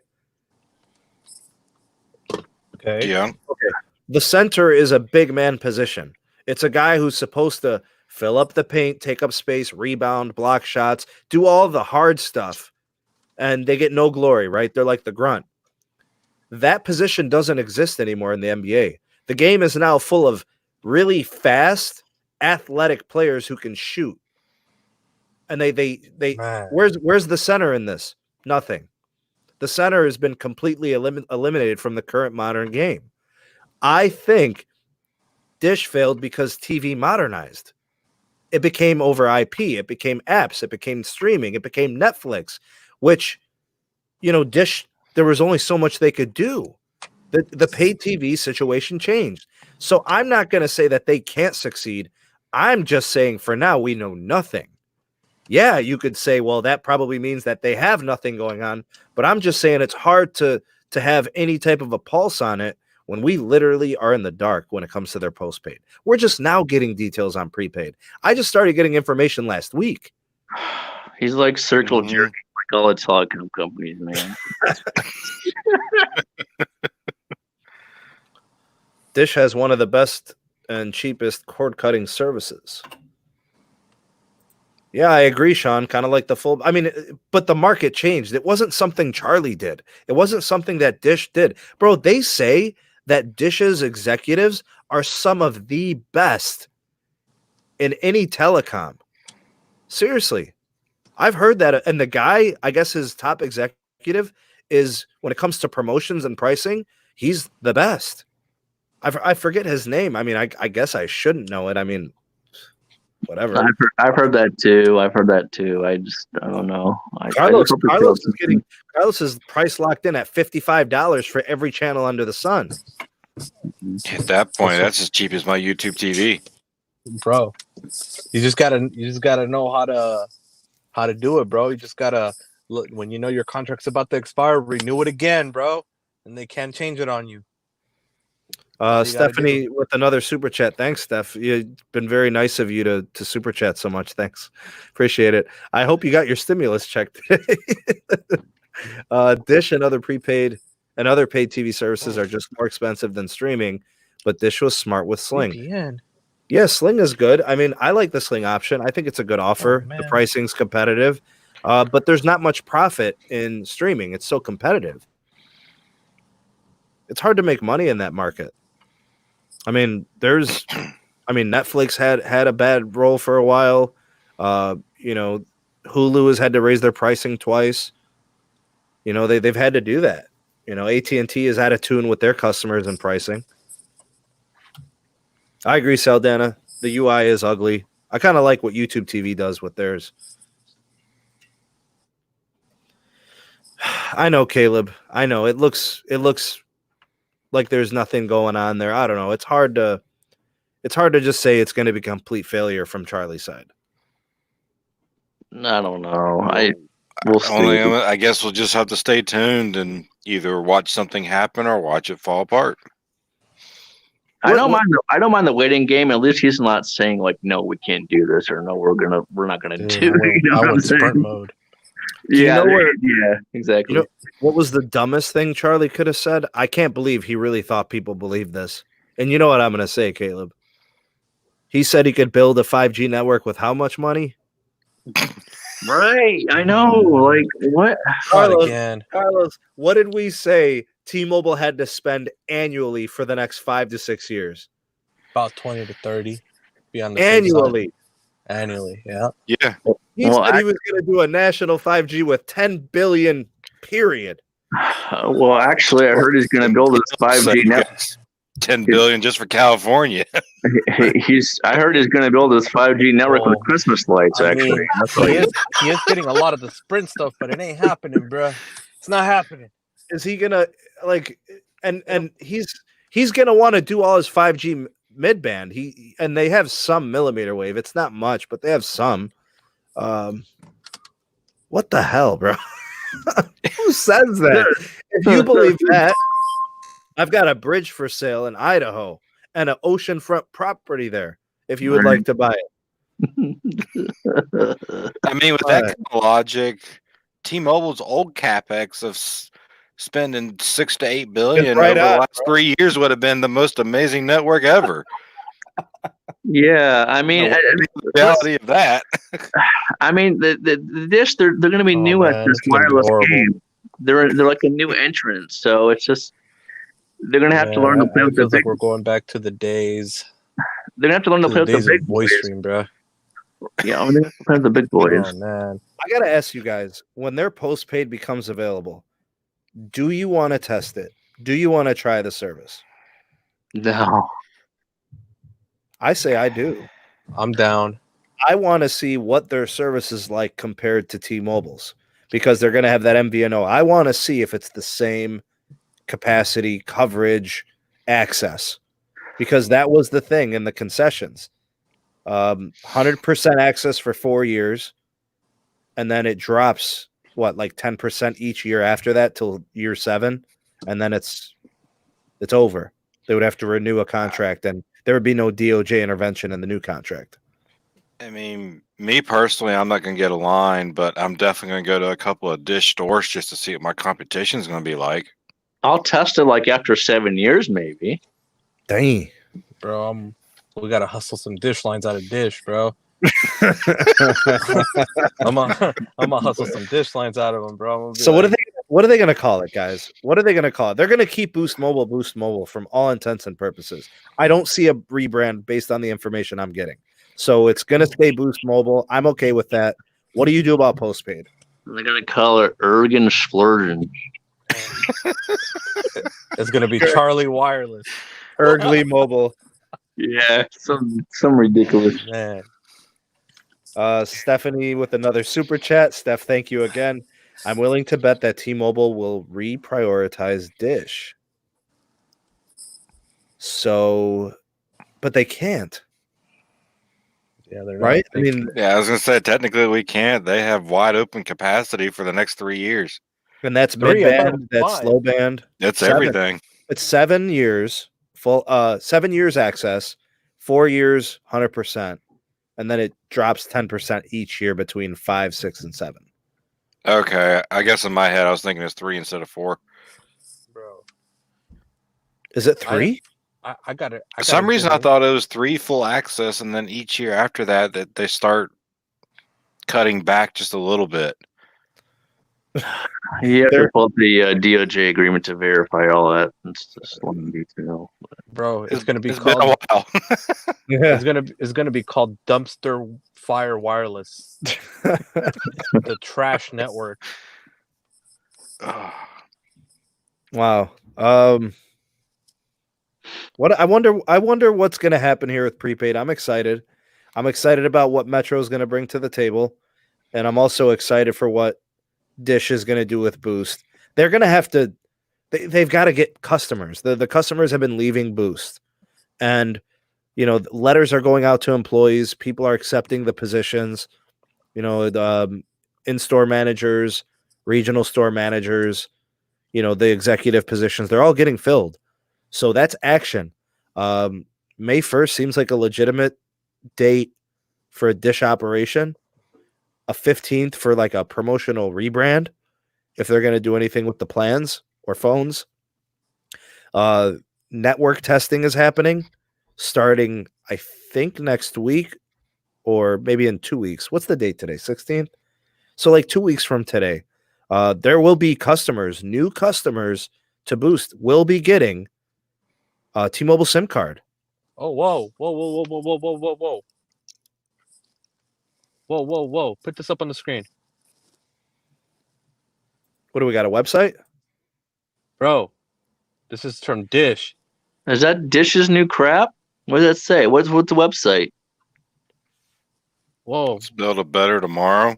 E: Okay.
D: Yeah.
A: Okay. The center is a big man position. It's a guy who's supposed to fill up the paint, take up space, rebound, block shots, do all the hard stuff, and they get no glory, right? They're like the grunt. That position doesn't exist anymore in the NBA. The game is now full of really fast, athletic players who can shoot. And they
E: Man.
A: where's the center in this? Nothing. The center has been completely eliminated from the current modern game. I think Dish failed because TV modernized. It became over IP. It became apps. It became streaming. It became Netflix, which, Dish, there was only so much they could do. The paid TV situation changed. So I'm not going to say that they can't succeed. I'm just saying for now, we know nothing. Yeah, you could say, well, that probably means that they have nothing going on. But I'm just saying it's hard to have any type of a pulse on it when we literally are in the dark when it comes to their postpaid. We're just now getting details on prepaid. I just started getting information last week.
C: He's like circle jerking like all the telecom companies, man.
A: Dish has one of the best and cheapest cord cutting services. Yeah, I agree, Sean. Kind of like the full. I mean, but the market changed. It wasn't something Charlie did. It wasn't something that Dish did. Bro, they say that Dish's executives are some of the best in any telecom. Seriously. I've heard that. And the guy, I guess his top executive is, when it comes to promotions and pricing, he's the best. I forget his name. I mean, I guess I shouldn't know it. I mean, whatever.
C: I've heard that too. I don't know.
A: Carlos is price locked in at $55 for every channel under the sun.
D: At that point, that's as cheap as my YouTube TV.
E: Bro, you just gotta know how to do it, bro. You just gotta look when you know your contract's about to expire, renew it again, bro, and they can't change it on you.
A: Stephanie with another super chat. Thanks, Steph. You've been very nice of you to super chat so much. Thanks. Appreciate it. I hope you got your stimulus check today. Dish and other paid TV services are just more expensive than streaming, but Dish was smart with Sling.
E: VPN.
A: Yeah, Sling is good. I mean, I like the Sling option. I think it's a good offer. The pricing's competitive, but there's not much profit in streaming. It's so competitive. It's hard to make money in that market. I mean, Netflix had a bad roll for a while. Hulu has had to raise their pricing twice. They've had to do that. AT&T is out of tune with their customers and pricing. I agree, Saldana. The UI is ugly. I kind of like what YouTube TV does with theirs. I know, Caleb. I know it looks like there's nothing going on there. I don't know. It's hard to just say it's going to be a complete failure from Charlie's side.
C: I don't know. We'll see.
D: I guess we'll just have to stay tuned and either watch something happen or watch it fall apart.
C: I don't mind the waiting game. At least he's not saying like, no, we can't do this, or no, we're not gonna do. You know what I'm saying?
E: Sprint mode.
C: Yeah, yeah, exactly.
A: What was the dumbest thing Charlie could have said? I can't believe he really thought people believed this. And you know what I'm going to say, Caleb? He said he could build a 5G network with how much money?
C: Right. I know. Like, what?
A: Carlos, what did we say T-Mobile had to spend annually for the next 5 to 6 years?
E: About 20 to 30.
A: Annually.
E: Annually, yeah.
D: Yeah.
A: He said he was going to do a national 5G with $10 billion, period.
C: Well, actually, I heard he's going to build his 5G network.
D: $10 billion just for California.
C: I heard he's going to build his 5G network with Christmas lights. Actually,
E: he is getting a lot of the Sprint stuff, but it ain't happening, bro. It's not happening.
A: Is he gonna and he's gonna want to do all his 5G mid-band? And they have some millimeter wave. It's not much, but they have some. What the hell, bro? Who says that? If you believe that, I've got a bridge for sale in Idaho and an oceanfront property there. If you would like to buy it,
D: I mean, with that kind of logic, T-Mobile's old capex of spending $6 to $8 billion
A: right
D: over the
A: on,
D: last 3 years would have been the most amazing network ever.
C: Yeah, I mean,
D: The reality of that.
C: I mean, the dish they're going to be new at this
E: it's gonna be
C: wireless
E: horrible.
C: game. They're like a new entrant, so it's just they're going to have to learn to play with
E: It
C: the
E: feels like
C: big.
E: we're going back to the days.
C: They're going to have to learn to
E: To
C: play
E: the
C: with the
E: days
C: big
E: of voice
C: boys.
E: stream, bro.
C: Yeah, I mean, they're going to play with the big boys.
E: Oh man.
A: I gotta ask you guys, when their postpaid becomes available, do you want to test it? Do you want to try the service?
C: No,
A: I say I do.
E: I'm down.
A: I want to see what their service is like compared to T-Mobile's because they're going to have that MVNO. I want to see if it's the same capacity, coverage, access, because that was the thing in the concessions. 100% access for 4 years, and then it drops like 10% each year after that till year 7, and then it's over. They would have to renew a contract, and there would be no DOJ intervention in the new contract.
D: I mean, me personally, I'm not going to get a line, but I'm definitely going to go to a couple of Dish stores just to see what my competition is going to be like.
C: I'll test it like after 7 years, maybe.
A: Dang.
E: Bro, we gotta hustle some dish lines out of Dish, bro. I'm gonna hustle some dish lines out of them, bro.
A: So what are they going to call it, guys? What are they going to call it? They're going to keep Boost Mobile from all intents and purposes. I don't see a rebrand based on the information I'm getting. So it's going to stay Boost Mobile. I'm okay with that. What do you do about postpaid?
C: They're going to call it Ergen Splurgen.
E: It's gonna be Charlie Wireless,
A: Ergly Mobile.
C: Yeah, some ridiculous.
E: man.
A: Stephanie with another super chat. Steph, thank you again. I'm willing to bet that T-Mobile will reprioritize Dish. So, but they can't,
E: Yeah, they're
A: right?
E: not.
A: I mean,
D: Yeah, I was going to say, technically we can't. They have wide open capacity for the next 3 years.
A: and that's
E: 3, I thought it
A: mid-band,
E: was
A: that's
E: 5.
A: slow band.
D: It's
A: 7.
D: everything.
A: It's 7 years, 7 years access, 4 years, 100%. And then it drops 10% each year between 5, 6, and 7.
D: Okay, I guess in my head I was thinking it's 3 instead of 4.
E: Bro.
A: Is it 3?
E: I got it.
D: For some reason I thought it was 3 full access, and then each year after that they start cutting back just a little bit.
C: You have to pull up the DOJ agreement to verify all that. It's just one detail.
E: bro. It's gonna be
D: It's been a
E: called.
D: while.
A: Yeah.
E: It's gonna be called Dumpster Fire Wireless, the trash network.
A: Wow. What I wonder what's going to happen here with prepaid. I'm excited. I'm excited about what Metro is going to bring to the table, and I'm also excited for what Dish is going to do with Boost. They're going to have to. They've got to get customers. The customers have been leaving Boost, and letters are going out to employees. People are accepting the positions. In-store managers, regional store managers. The executive positions. They're all getting filled. So that's action. May 1st seems like a legitimate date for a Dish operation. A 15th for like a promotional rebrand, if they're going to do anything with the plans or phones. Network testing is happening starting, I think, next week or maybe in 2 weeks. What's the date today? 16th? So like 2 weeks from today, there will be new customers to Boost will be getting T-Mobile SIM card.
E: Oh, whoa. Whoa. Put this up on the screen.
A: What do we got, a website?
E: Bro, this is from Dish.
C: Is that Dish's new crap? What does that say? What's the website?
E: Whoa.
D: Let's build a better tomorrow.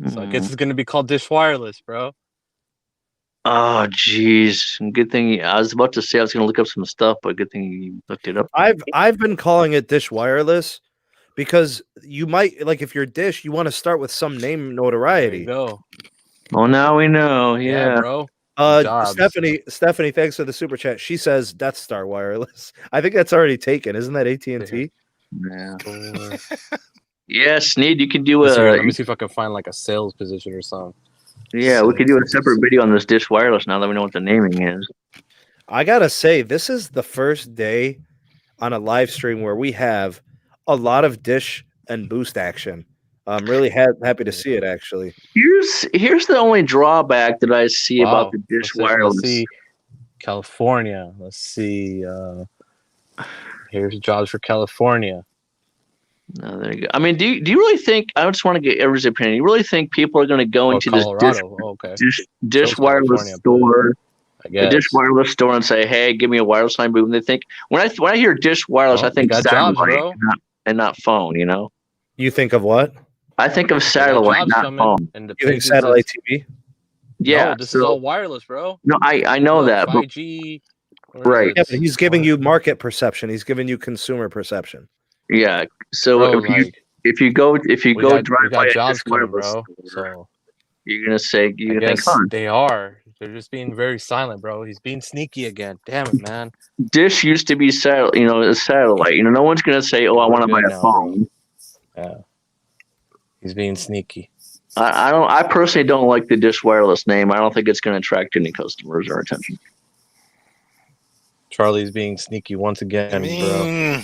E: So I guess it's going to be called Dish Wireless, bro.
C: Oh, jeez. Good thing I was about to say I was going to look up some stuff, but good thing you looked it up.
A: I've been calling it Dish Wireless because you might, like, if you're Dish, you want to start with some name
E: There
A: notoriety.
E: you go.
C: Oh, now we know. Yeah.
E: bro. Jobs.
A: Stephanie, thanks for the super chat. She says Death Star Wireless. I think that's already taken. Isn't that AT&T?
C: Yeah. Yeah, Sneed, you can do
E: Let me see if I can find like a sales position or something.
C: Yeah, we could do a separate video on this Dish Wireless now that we know what the naming is.
A: I gotta say, this is the first day on a live stream where we have a lot of Dish and Boost action. I'm really happy to see it. Actually,
C: here's the only drawback that I see about the Dish Wireless.
E: Let's see California. Let's see. Here's jobs for California.
C: No, there you go. I mean, do you really think? I just want to get everyone's opinion. You really think people are going to go into
E: Colorado.
C: this Dish Wireless store? The Dish Wireless store and say, "Hey, give me a wireless line." But when they think when I hear Dish Wireless, I think satellite and not phone. You know.
A: You think of what?
C: I think of satellite, not phone.
A: You think satellite TV?
C: Yeah,
E: no, this is all wireless, bro.
C: No, I know that.
E: 5G.
C: Right.
A: Yeah, but he's giving you market perception. He's giving you consumer perception.
C: Yeah. So if you go drive by
E: jobs
C: a Dish Wireless
E: bro.
C: store,
E: So
C: you're gonna say you think,
E: they are. They're just being very silent, bro. He's being sneaky again. Damn it, man.
C: Dish used to be a satellite. No one's gonna say, "Oh, I want to buy a phone."
E: Yeah. He's being sneaky.
C: I personally don't like the Dish Wireless name. I don't think it's going to attract any customers or attention.
E: Charlie's being sneaky once again, bro.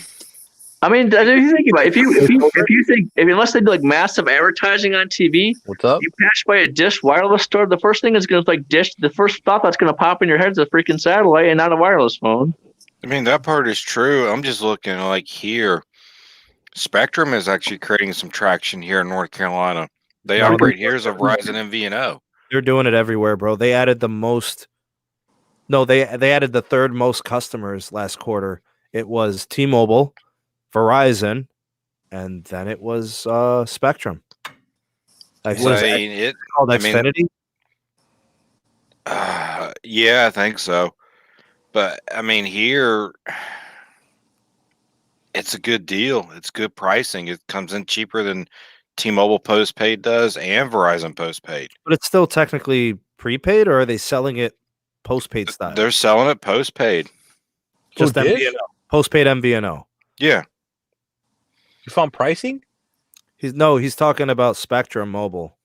C: I mean, if you think about it, if you think unless they do like massive advertising on TV,
E: what's up?
C: You pass by a Dish Wireless store, the first thing is going to like Dish. The first thought that's going to pop in your head is a freaking satellite and not a wireless phone.
D: I mean, that part is true. I'm just looking like here. Spectrum is actually creating some traction here in North Carolina. They operate here as a Verizon MVNO.
A: They're doing it everywhere, bro. They added the most. No, they added the third most customers last quarter. It was T-Mobile, Verizon, and then it was Spectrum. Called Xfinity?
D: Yeah, I think so. But I mean, here it's a good deal. It's good pricing. It comes in cheaper than T-Mobile postpaid does and Verizon postpaid.
A: But it's still technically prepaid, or are they selling it postpaid style?
D: They're selling it postpaid.
A: Just MVNO. Postpaid MVNO.
D: Yeah.
E: You found pricing?
A: He's talking about Spectrum Mobile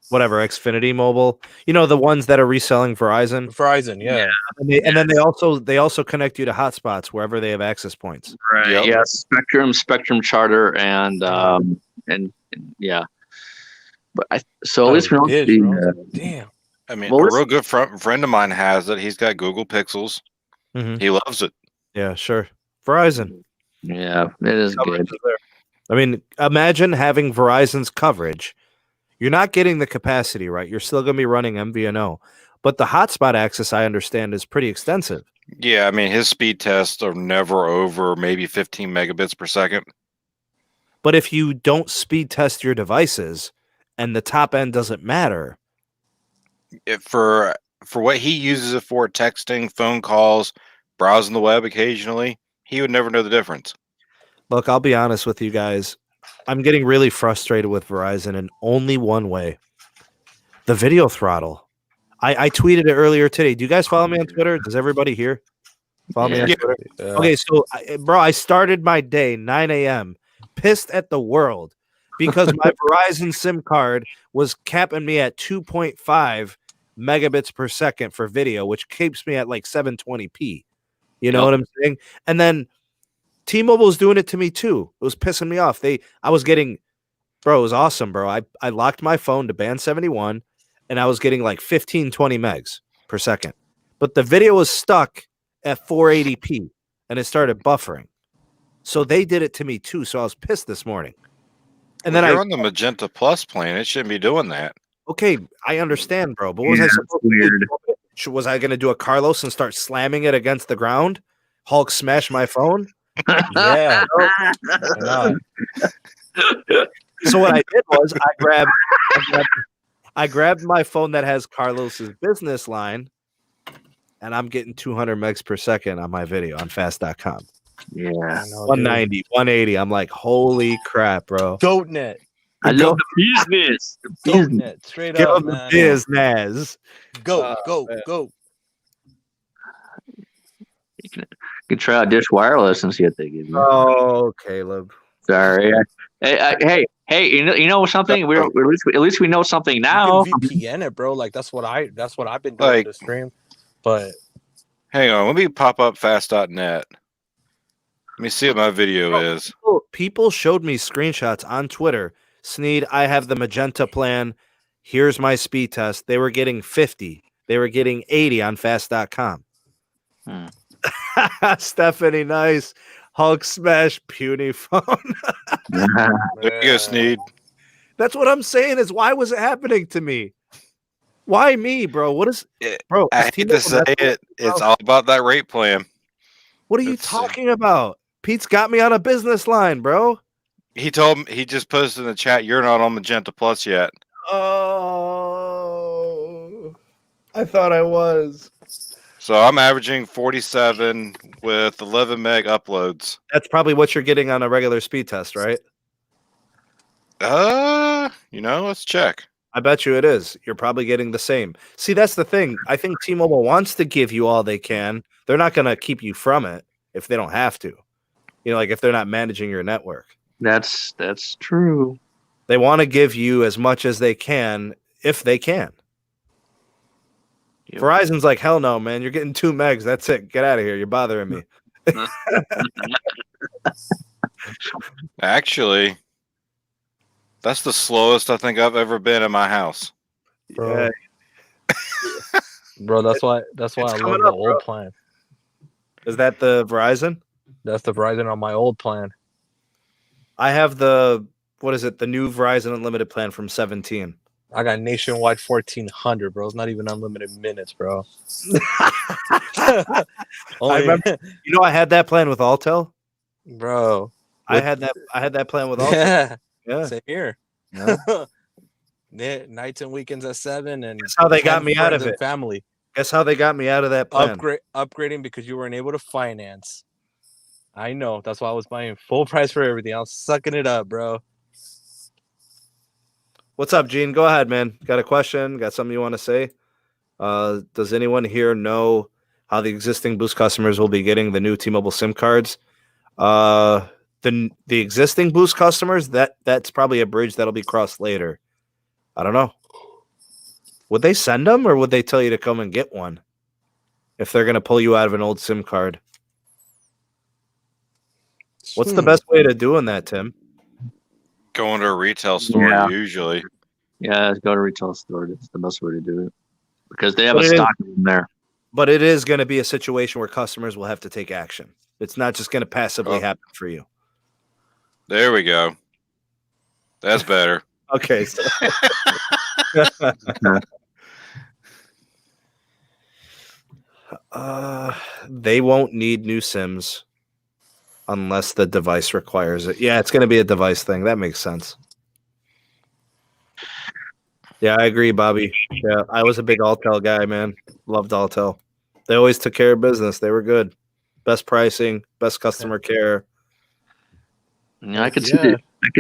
A: whatever, Xfinity Mobile. You know, the ones that are reselling Verizon.
E: Verizon, yeah.
A: And then they also connect you to hotspots wherever they have access points.
C: Right. Yep. Yeah. Spectrum Charter and yeah. But at least we don't see.
E: Damn.
D: I mean, a real good friend of mine has it. He's got Google Pixels.
A: Mm-hmm.
D: He loves it.
A: Yeah, sure. Verizon.
C: Yeah, it is good.
A: I mean, imagine having Verizon's coverage. You're not getting the capacity, right? You're still going to be running MVNO. But the hotspot access, I understand, is pretty extensive.
D: Yeah, I mean, his speed tests are never over maybe 15 megabits per second.
A: But if you don't speed test your devices and the top end doesn't matter.
D: For what he uses it for, texting, phone calls, browsing the web occasionally, he would never know the difference.
A: Look, I'll be honest with you guys. I'm getting really frustrated with Verizon in only one way. The video throttle. I tweeted it earlier today. Do you guys follow me on Twitter? Does everybody here follow me on Twitter? Yeah. Okay, so, I started my day 9 a.m. pissed at the world because my Verizon SIM card was capping me at 2.5 megabits per second for video, which keeps me at like 720p. You know what I'm saying? And then T-Mobile was doing it to me too. It was pissing me off. It was awesome, bro. I locked my phone to band 71 and I was getting like 15, 20 megs per second. But the video was stuck at 480p and it started buffering. So they did it to me too. So I was pissed this morning. And then
D: you're on the Magenta Plus plan. It shouldn't be doing that.
A: Okay, I understand, bro. But what was I supposed to do? Was I going to do a Carlos and start slamming it against the ground? Hulk smash my phone?
E: Yeah.
A: So what I did was I grabbed my phone that has Carlos's business line, and I'm getting 200 megs per second on my video on fast.com.
C: Yeah.
A: 190, 180. I'm like, holy crap, bro.
E: GoatNet.
C: I love the business.
E: GoatNet. Straight
A: Give
E: up,
A: them
E: man.
A: the business.
E: Go.
C: could try out Dish Wireless and see what they give you.
A: Oh, Caleb.
C: Sorry. Hey, you know something? We're at least we know something now.
E: You can VPN it, bro. Like that's what I've been doing
D: Like-
E: to stream. But
D: Hang on, let me pop up fast.net. Let me see what my video is.
A: People showed me screenshots on Twitter. Sneed, I have the magenta plan. Here's my speed test. They were getting 50. They were getting 80 on fast.com. Stephanie, nice. Hulk smash, puny phone.
D: There you go, Sneed.
A: That's what I'm saying is why was it happening to me? Why me, bro? What is bro?
D: I
A: is
D: hate
A: T-Mobile
D: to say
A: Metro-
D: it. It's all about that rate plan.
A: What are you
D: It's,
A: talking about? Pete's got me on a business line, bro.
D: He told me, he just posted in the chat, you're not on Magenta Plus yet.
A: Oh, I thought I was.
D: So I'm averaging 47 with 11 meg uploads.
A: That's probably what you're getting on a regular speed test, right?
D: Let's check.
A: I bet you it is. You're probably getting the same. See, that's the thing. I think T-Mobile wants to give you all they can. They're not going to keep you from it if they don't have to. You know, like if they're not managing your network.
C: That's true.
A: They want to give you as much as they can if they can.
C: Yep.
A: Verizon's like, hell no, man. You're getting 2 megs. That's it. Get out of here. You're bothering me.
D: Actually, that's the slowest I think I've ever been in my house.
E: bro,
A: Yeah.
E: bro, that's why I
A: It's
E: love
A: coming
E: the
A: up,
E: old
A: bro.
E: plan.
A: Is that the Verizon?
E: That's the Verizon on my old plan.
A: I have the new Verizon Unlimited plan from 17.
E: I got nationwide 1400, bro. It's not even unlimited minutes, bro.
A: I remember, I had that plan with Altel.
E: bro.
A: I had that plan with Altel.
E: Yeah,
A: Yeah.
E: same here.
A: Yeah.
E: Nights and weekends at 7, and
A: That's how they got
E: 10
A: me out of
E: friends and
A: it.
E: family
A: Guess how they got me out of that plan?
E: upgrading because you weren't able to finance. I know. That's why I was buying full price for everything. I was sucking it up, bro.
A: What's up, Gene? Go ahead, man. Got a question? Got something you want to say? Does anyone here know how the existing Boost customers will be getting the new T-Mobile SIM cards? The existing Boost customers, that's probably a bridge that'll be crossed later. I don't know. Would they send them, or would they tell you to come and get one if they're going to pull you out of an old SIM card? What's the best way to doing that, Tim?
D: Going to a retail store
C: Yeah.
D: usually.
C: Yeah, go to retail store. That's the best way to do it because they have
A: But
C: a
A: it is-
C: stock in there.
A: But it is going to be a situation where customers will have to take action. It's not just going to passively
D: Oh.
A: happen for you.
D: There we go. That's better.
A: Okay. So they won't need new SIMs unless the device requires it. Yeah, it's going to be a device thing. That makes sense. Yeah, I agree, Bobby. Yeah, I was a big Altel guy, man. Loved Altel. They always took care of business. They were good. Best pricing, best customer care.
C: Yeah, I could
E: Yeah.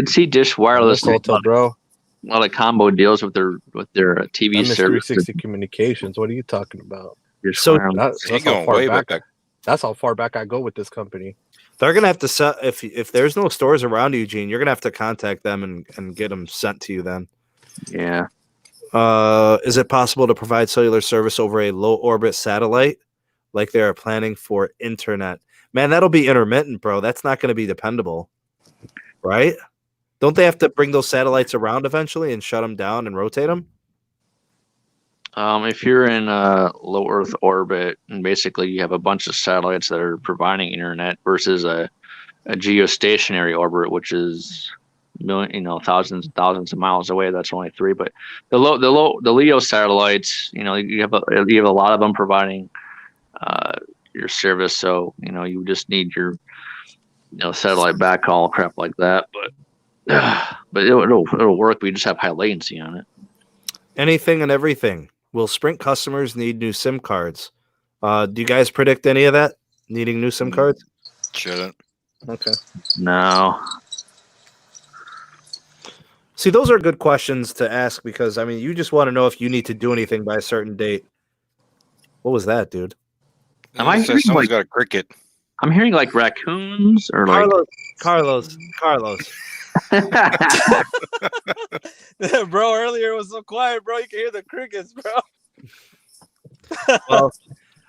C: see Dish Wireless
E: That's Altel, bro.
C: a lot of combo deals with their TV
E: I miss
C: service.
E: 360 communications. What are you talking about?
C: Dish
A: So-
C: Wireless.
D: He
E: That's how
D: going
E: far
D: way
E: back.
D: back.
E: That's how far back I go with this company.
A: They're gonna have to sell if there's no stores around you, Gene. You're gonna have to contact them and get them sent to you. Then,
C: Yeah.
A: is it possible to provide cellular service over a low orbit satellite, like they are planning for internet? Man, that'll be intermittent, bro. That's not going to be dependable, right? Don't they have to bring those satellites around eventually and shut them down and rotate them?
C: If you're in a low Earth orbit, and basically you have a bunch of satellites that are providing internet versus a geostationary orbit, which is thousands and thousands of miles away. That's only 3. But the LEO satellites, you have a lot of them providing your service. So you just need your satellite backhaul crap like that. But it'll work. We just have high latency on it.
A: Anything and everything. Will Sprint customers need new SIM cards? Do you guys predict any of that? Needing new SIM cards?
D: Shouldn't.
A: Okay.
C: No.
A: See, those are good questions to ask because, I mean, you just want to know if you need to do anything by a certain date. What was that, dude?
C: Am I hearing
D: Someone's
C: like
D: got a cricket.
C: I'm hearing like raccoons or like.
A: Carlos.
E: Bro, earlier it was so quiet, bro. You can hear the crickets, bro.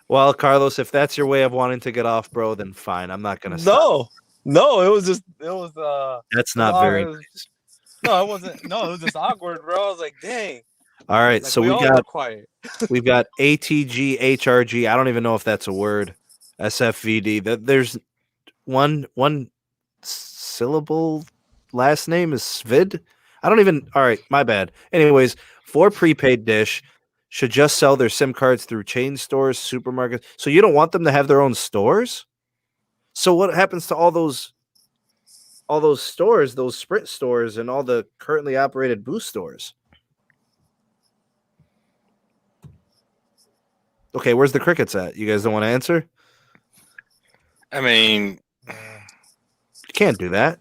A: Well, Carlos, if that's your way of wanting to get off, bro, then fine. I'm not gonna stop.
E: No, it was
A: That's not very nice.
E: No, it wasn't. No, it was just awkward, bro. I was like, dang.
A: All right,
E: Like,
A: so
E: we all
A: got
E: were quiet.
A: we've got ATG, HRG. I don't even know if that's a word. SFVD. There's one syllable last name is Svid. I don't even. All right, my bad. Anyways, for prepaid Dish should just sell their SIM cards through chain stores, supermarkets. So you don't want them to have their own stores? So what happens to all those stores, those Sprint stores, and all the currently operated Boost stores? Okay, where's the crickets at? You guys don't want to answer?
D: I mean,
A: You can't do that.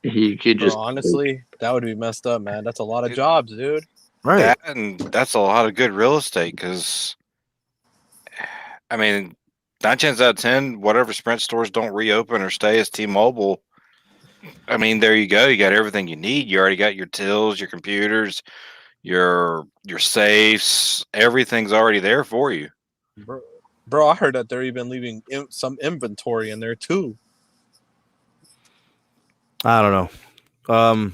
C: He could just.
E: Bro, honestly, that would be messed up, man. That's a lot of jobs, dude.
A: Right.
D: that, and that's a lot of good real estate because, I mean, 9 chances out of 10, whatever Sprint stores don't reopen or stay as T-Mobile, I mean, there you go. You got everything you need. You already got your tills, your computers, your safes. Everything's already there for you.
E: Bro, I heard that they're even leaving some inventory in there too.
A: I don't know.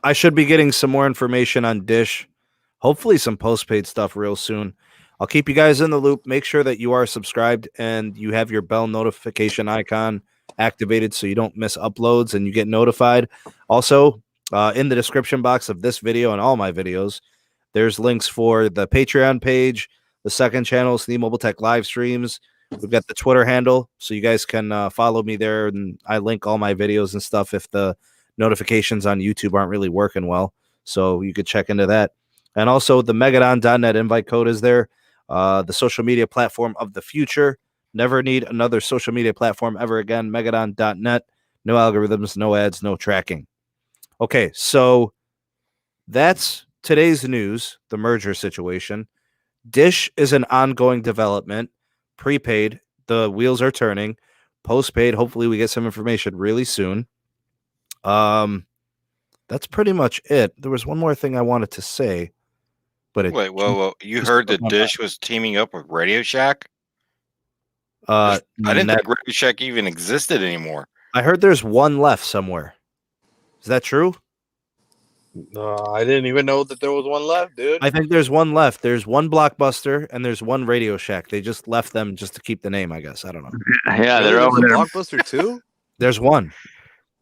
A: I should be getting some more information on Dish. Hopefully some postpaid stuff real soon. I'll keep you guys in the loop. Make sure that you are subscribed and you have your bell notification icon activated so you don't miss uploads and you get notified. Also, in the description box of this video and all my videos, there's links for the Patreon page, the second channel, SMT Mobile Tech live streams. We've got the Twitter handle, so you guys can follow me there, and I link all my videos and stuff if the notifications on YouTube aren't really working well. So you could check into that. And also the Megadon.net invite code is there. The social media platform of the future. Never need another social media platform ever again. Megadon.net. No algorithms, no ads, no tracking. Okay, so that's today's news, the merger situation. Dish is an ongoing development. Prepaid, the wheels are turning. Postpaid, hopefully we get some information really soon. That's pretty much it. There was one more thing I wanted to say, but
D: Wait, whoa. You heard that Dish was teaming up with Radio Shack? I didn't think Radio Shack even existed anymore.
A: I heard there's one left somewhere. Is that true?
E: No, I didn't even know that there was one left, dude.
A: I think there's one left. There's one Blockbuster and there's one Radio Shack. They just left them just to keep the name, I guess. I don't know.
C: Yeah, they're over there.
E: Blockbuster too.
A: There's one.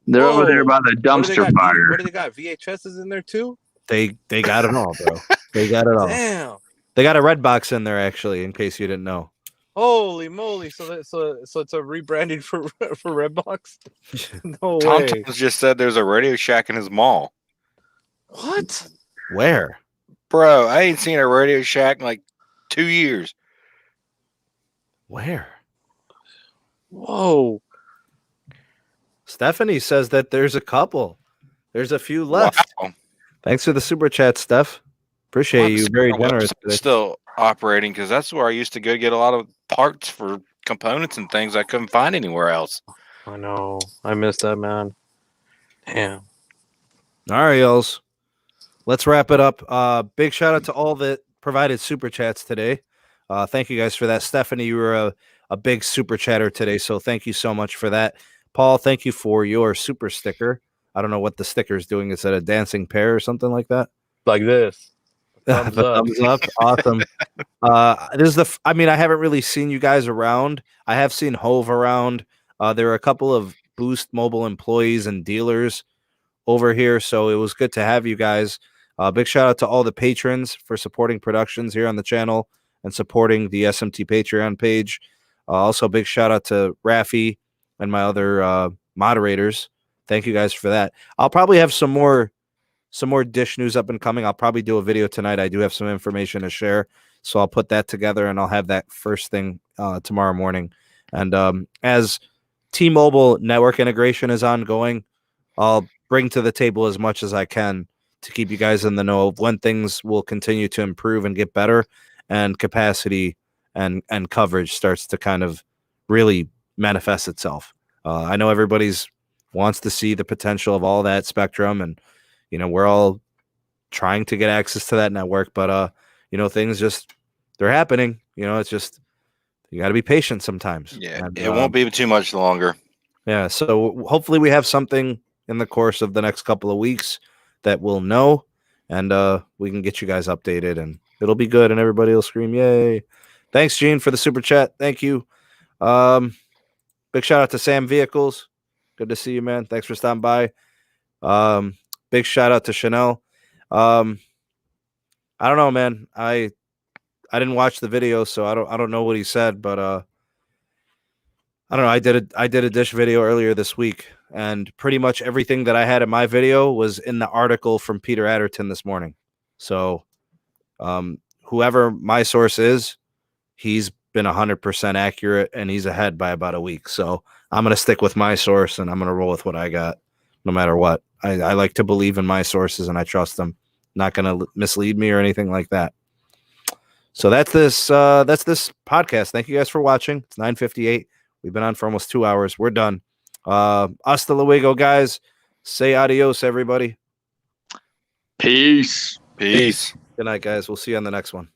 C: They're over there by the dumpster fire.
E: What do they got? VHSs in there too?
A: They got it all, bro. They got it all.
E: Damn.
A: They got a red box in there, actually, in case you didn't know.
E: Holy moly! So it's a rebranding for Redbox. No
D: Tom
E: way.
D: Thomas just said there's a Radio Shack in his mall.
E: What?
A: Where?
D: Bro, I ain't seen a Radio Shack in like 2 years.
A: Where?
E: Whoa.
A: Stephanie says that there's a couple. There's a few left.
D: Wow.
A: Thanks for the super chat, Steph. Appreciate you. Very
D: Our
A: generous.
D: website's still operating because that's where I used to go get a lot of parts for components and things I couldn't find anywhere else.
E: I know. I missed that, man. Damn.
A: All right, y'alls. Let's wrap it up. Big shout out to all that provided super chats today. Thank you guys for that. Stephanie, you were a big super chatter today, so thank you so much for that. Paul, thank you for your super sticker. I don't know what the sticker is doing. Is it a dancing pear or something like that?
E: Like this.
A: Thumbs up. Awesome. This is I haven't really seen you guys around. I have seen Hove around. There are a couple of Boost Mobile employees and dealers over here, so it was good to have you guys. Big shout out to all the patrons for supporting productions here on the channel and supporting the SMT Patreon page. Also, big shout out to Rafi and my other moderators. Thank you guys for that. I'll probably have some more Dish news up and coming. I'll probably do a video tonight. I do have some information to share, so I'll put that together and I'll have that first thing tomorrow morning. And as T-Mobile network integration is ongoing, I'll bring to the table as much as I can to keep you guys in the know of when things will continue to improve and get better, and capacity and coverage starts to kind of really manifests itself. I know everybody's wants to see the potential of all that spectrum, and we're all trying to get access to that network, but things just they're happening. It's just you got to be patient sometimes.
D: Yeah,
A: and,
D: it won't be too much longer.
A: Yeah, so hopefully we have something in the course of the next couple of weeks that we'll know, and we can get you guys updated, and it'll be good, and everybody will scream yay. Thanks, Gene, for the super chat. Thank you. Big shout out to Sam Vehicles. Good to see you, man. Thanks for stopping by. Big shout out to Chanel. I don't know, man. I didn't watch the video, so I don't know what he said, but I don't know. I did a dish video earlier this week, and pretty much everything that I had in my video was in the article from Peter Adderton this morning. So whoever my source is, he's been 100% accurate, and he's ahead by about a week. So I'm going to stick with my source, and I'm going to roll with what I got no matter what. I like to believe in my sources, and I trust them. Not going to mislead me or anything like that. So that's this podcast. Thank you guys for watching. It's 9:58. We've been on for almost 2 hours. We're done. Hasta luego, guys. Say adios, everybody.
C: Peace.
D: Peace.
A: Good night, guys. We'll see you on the next one.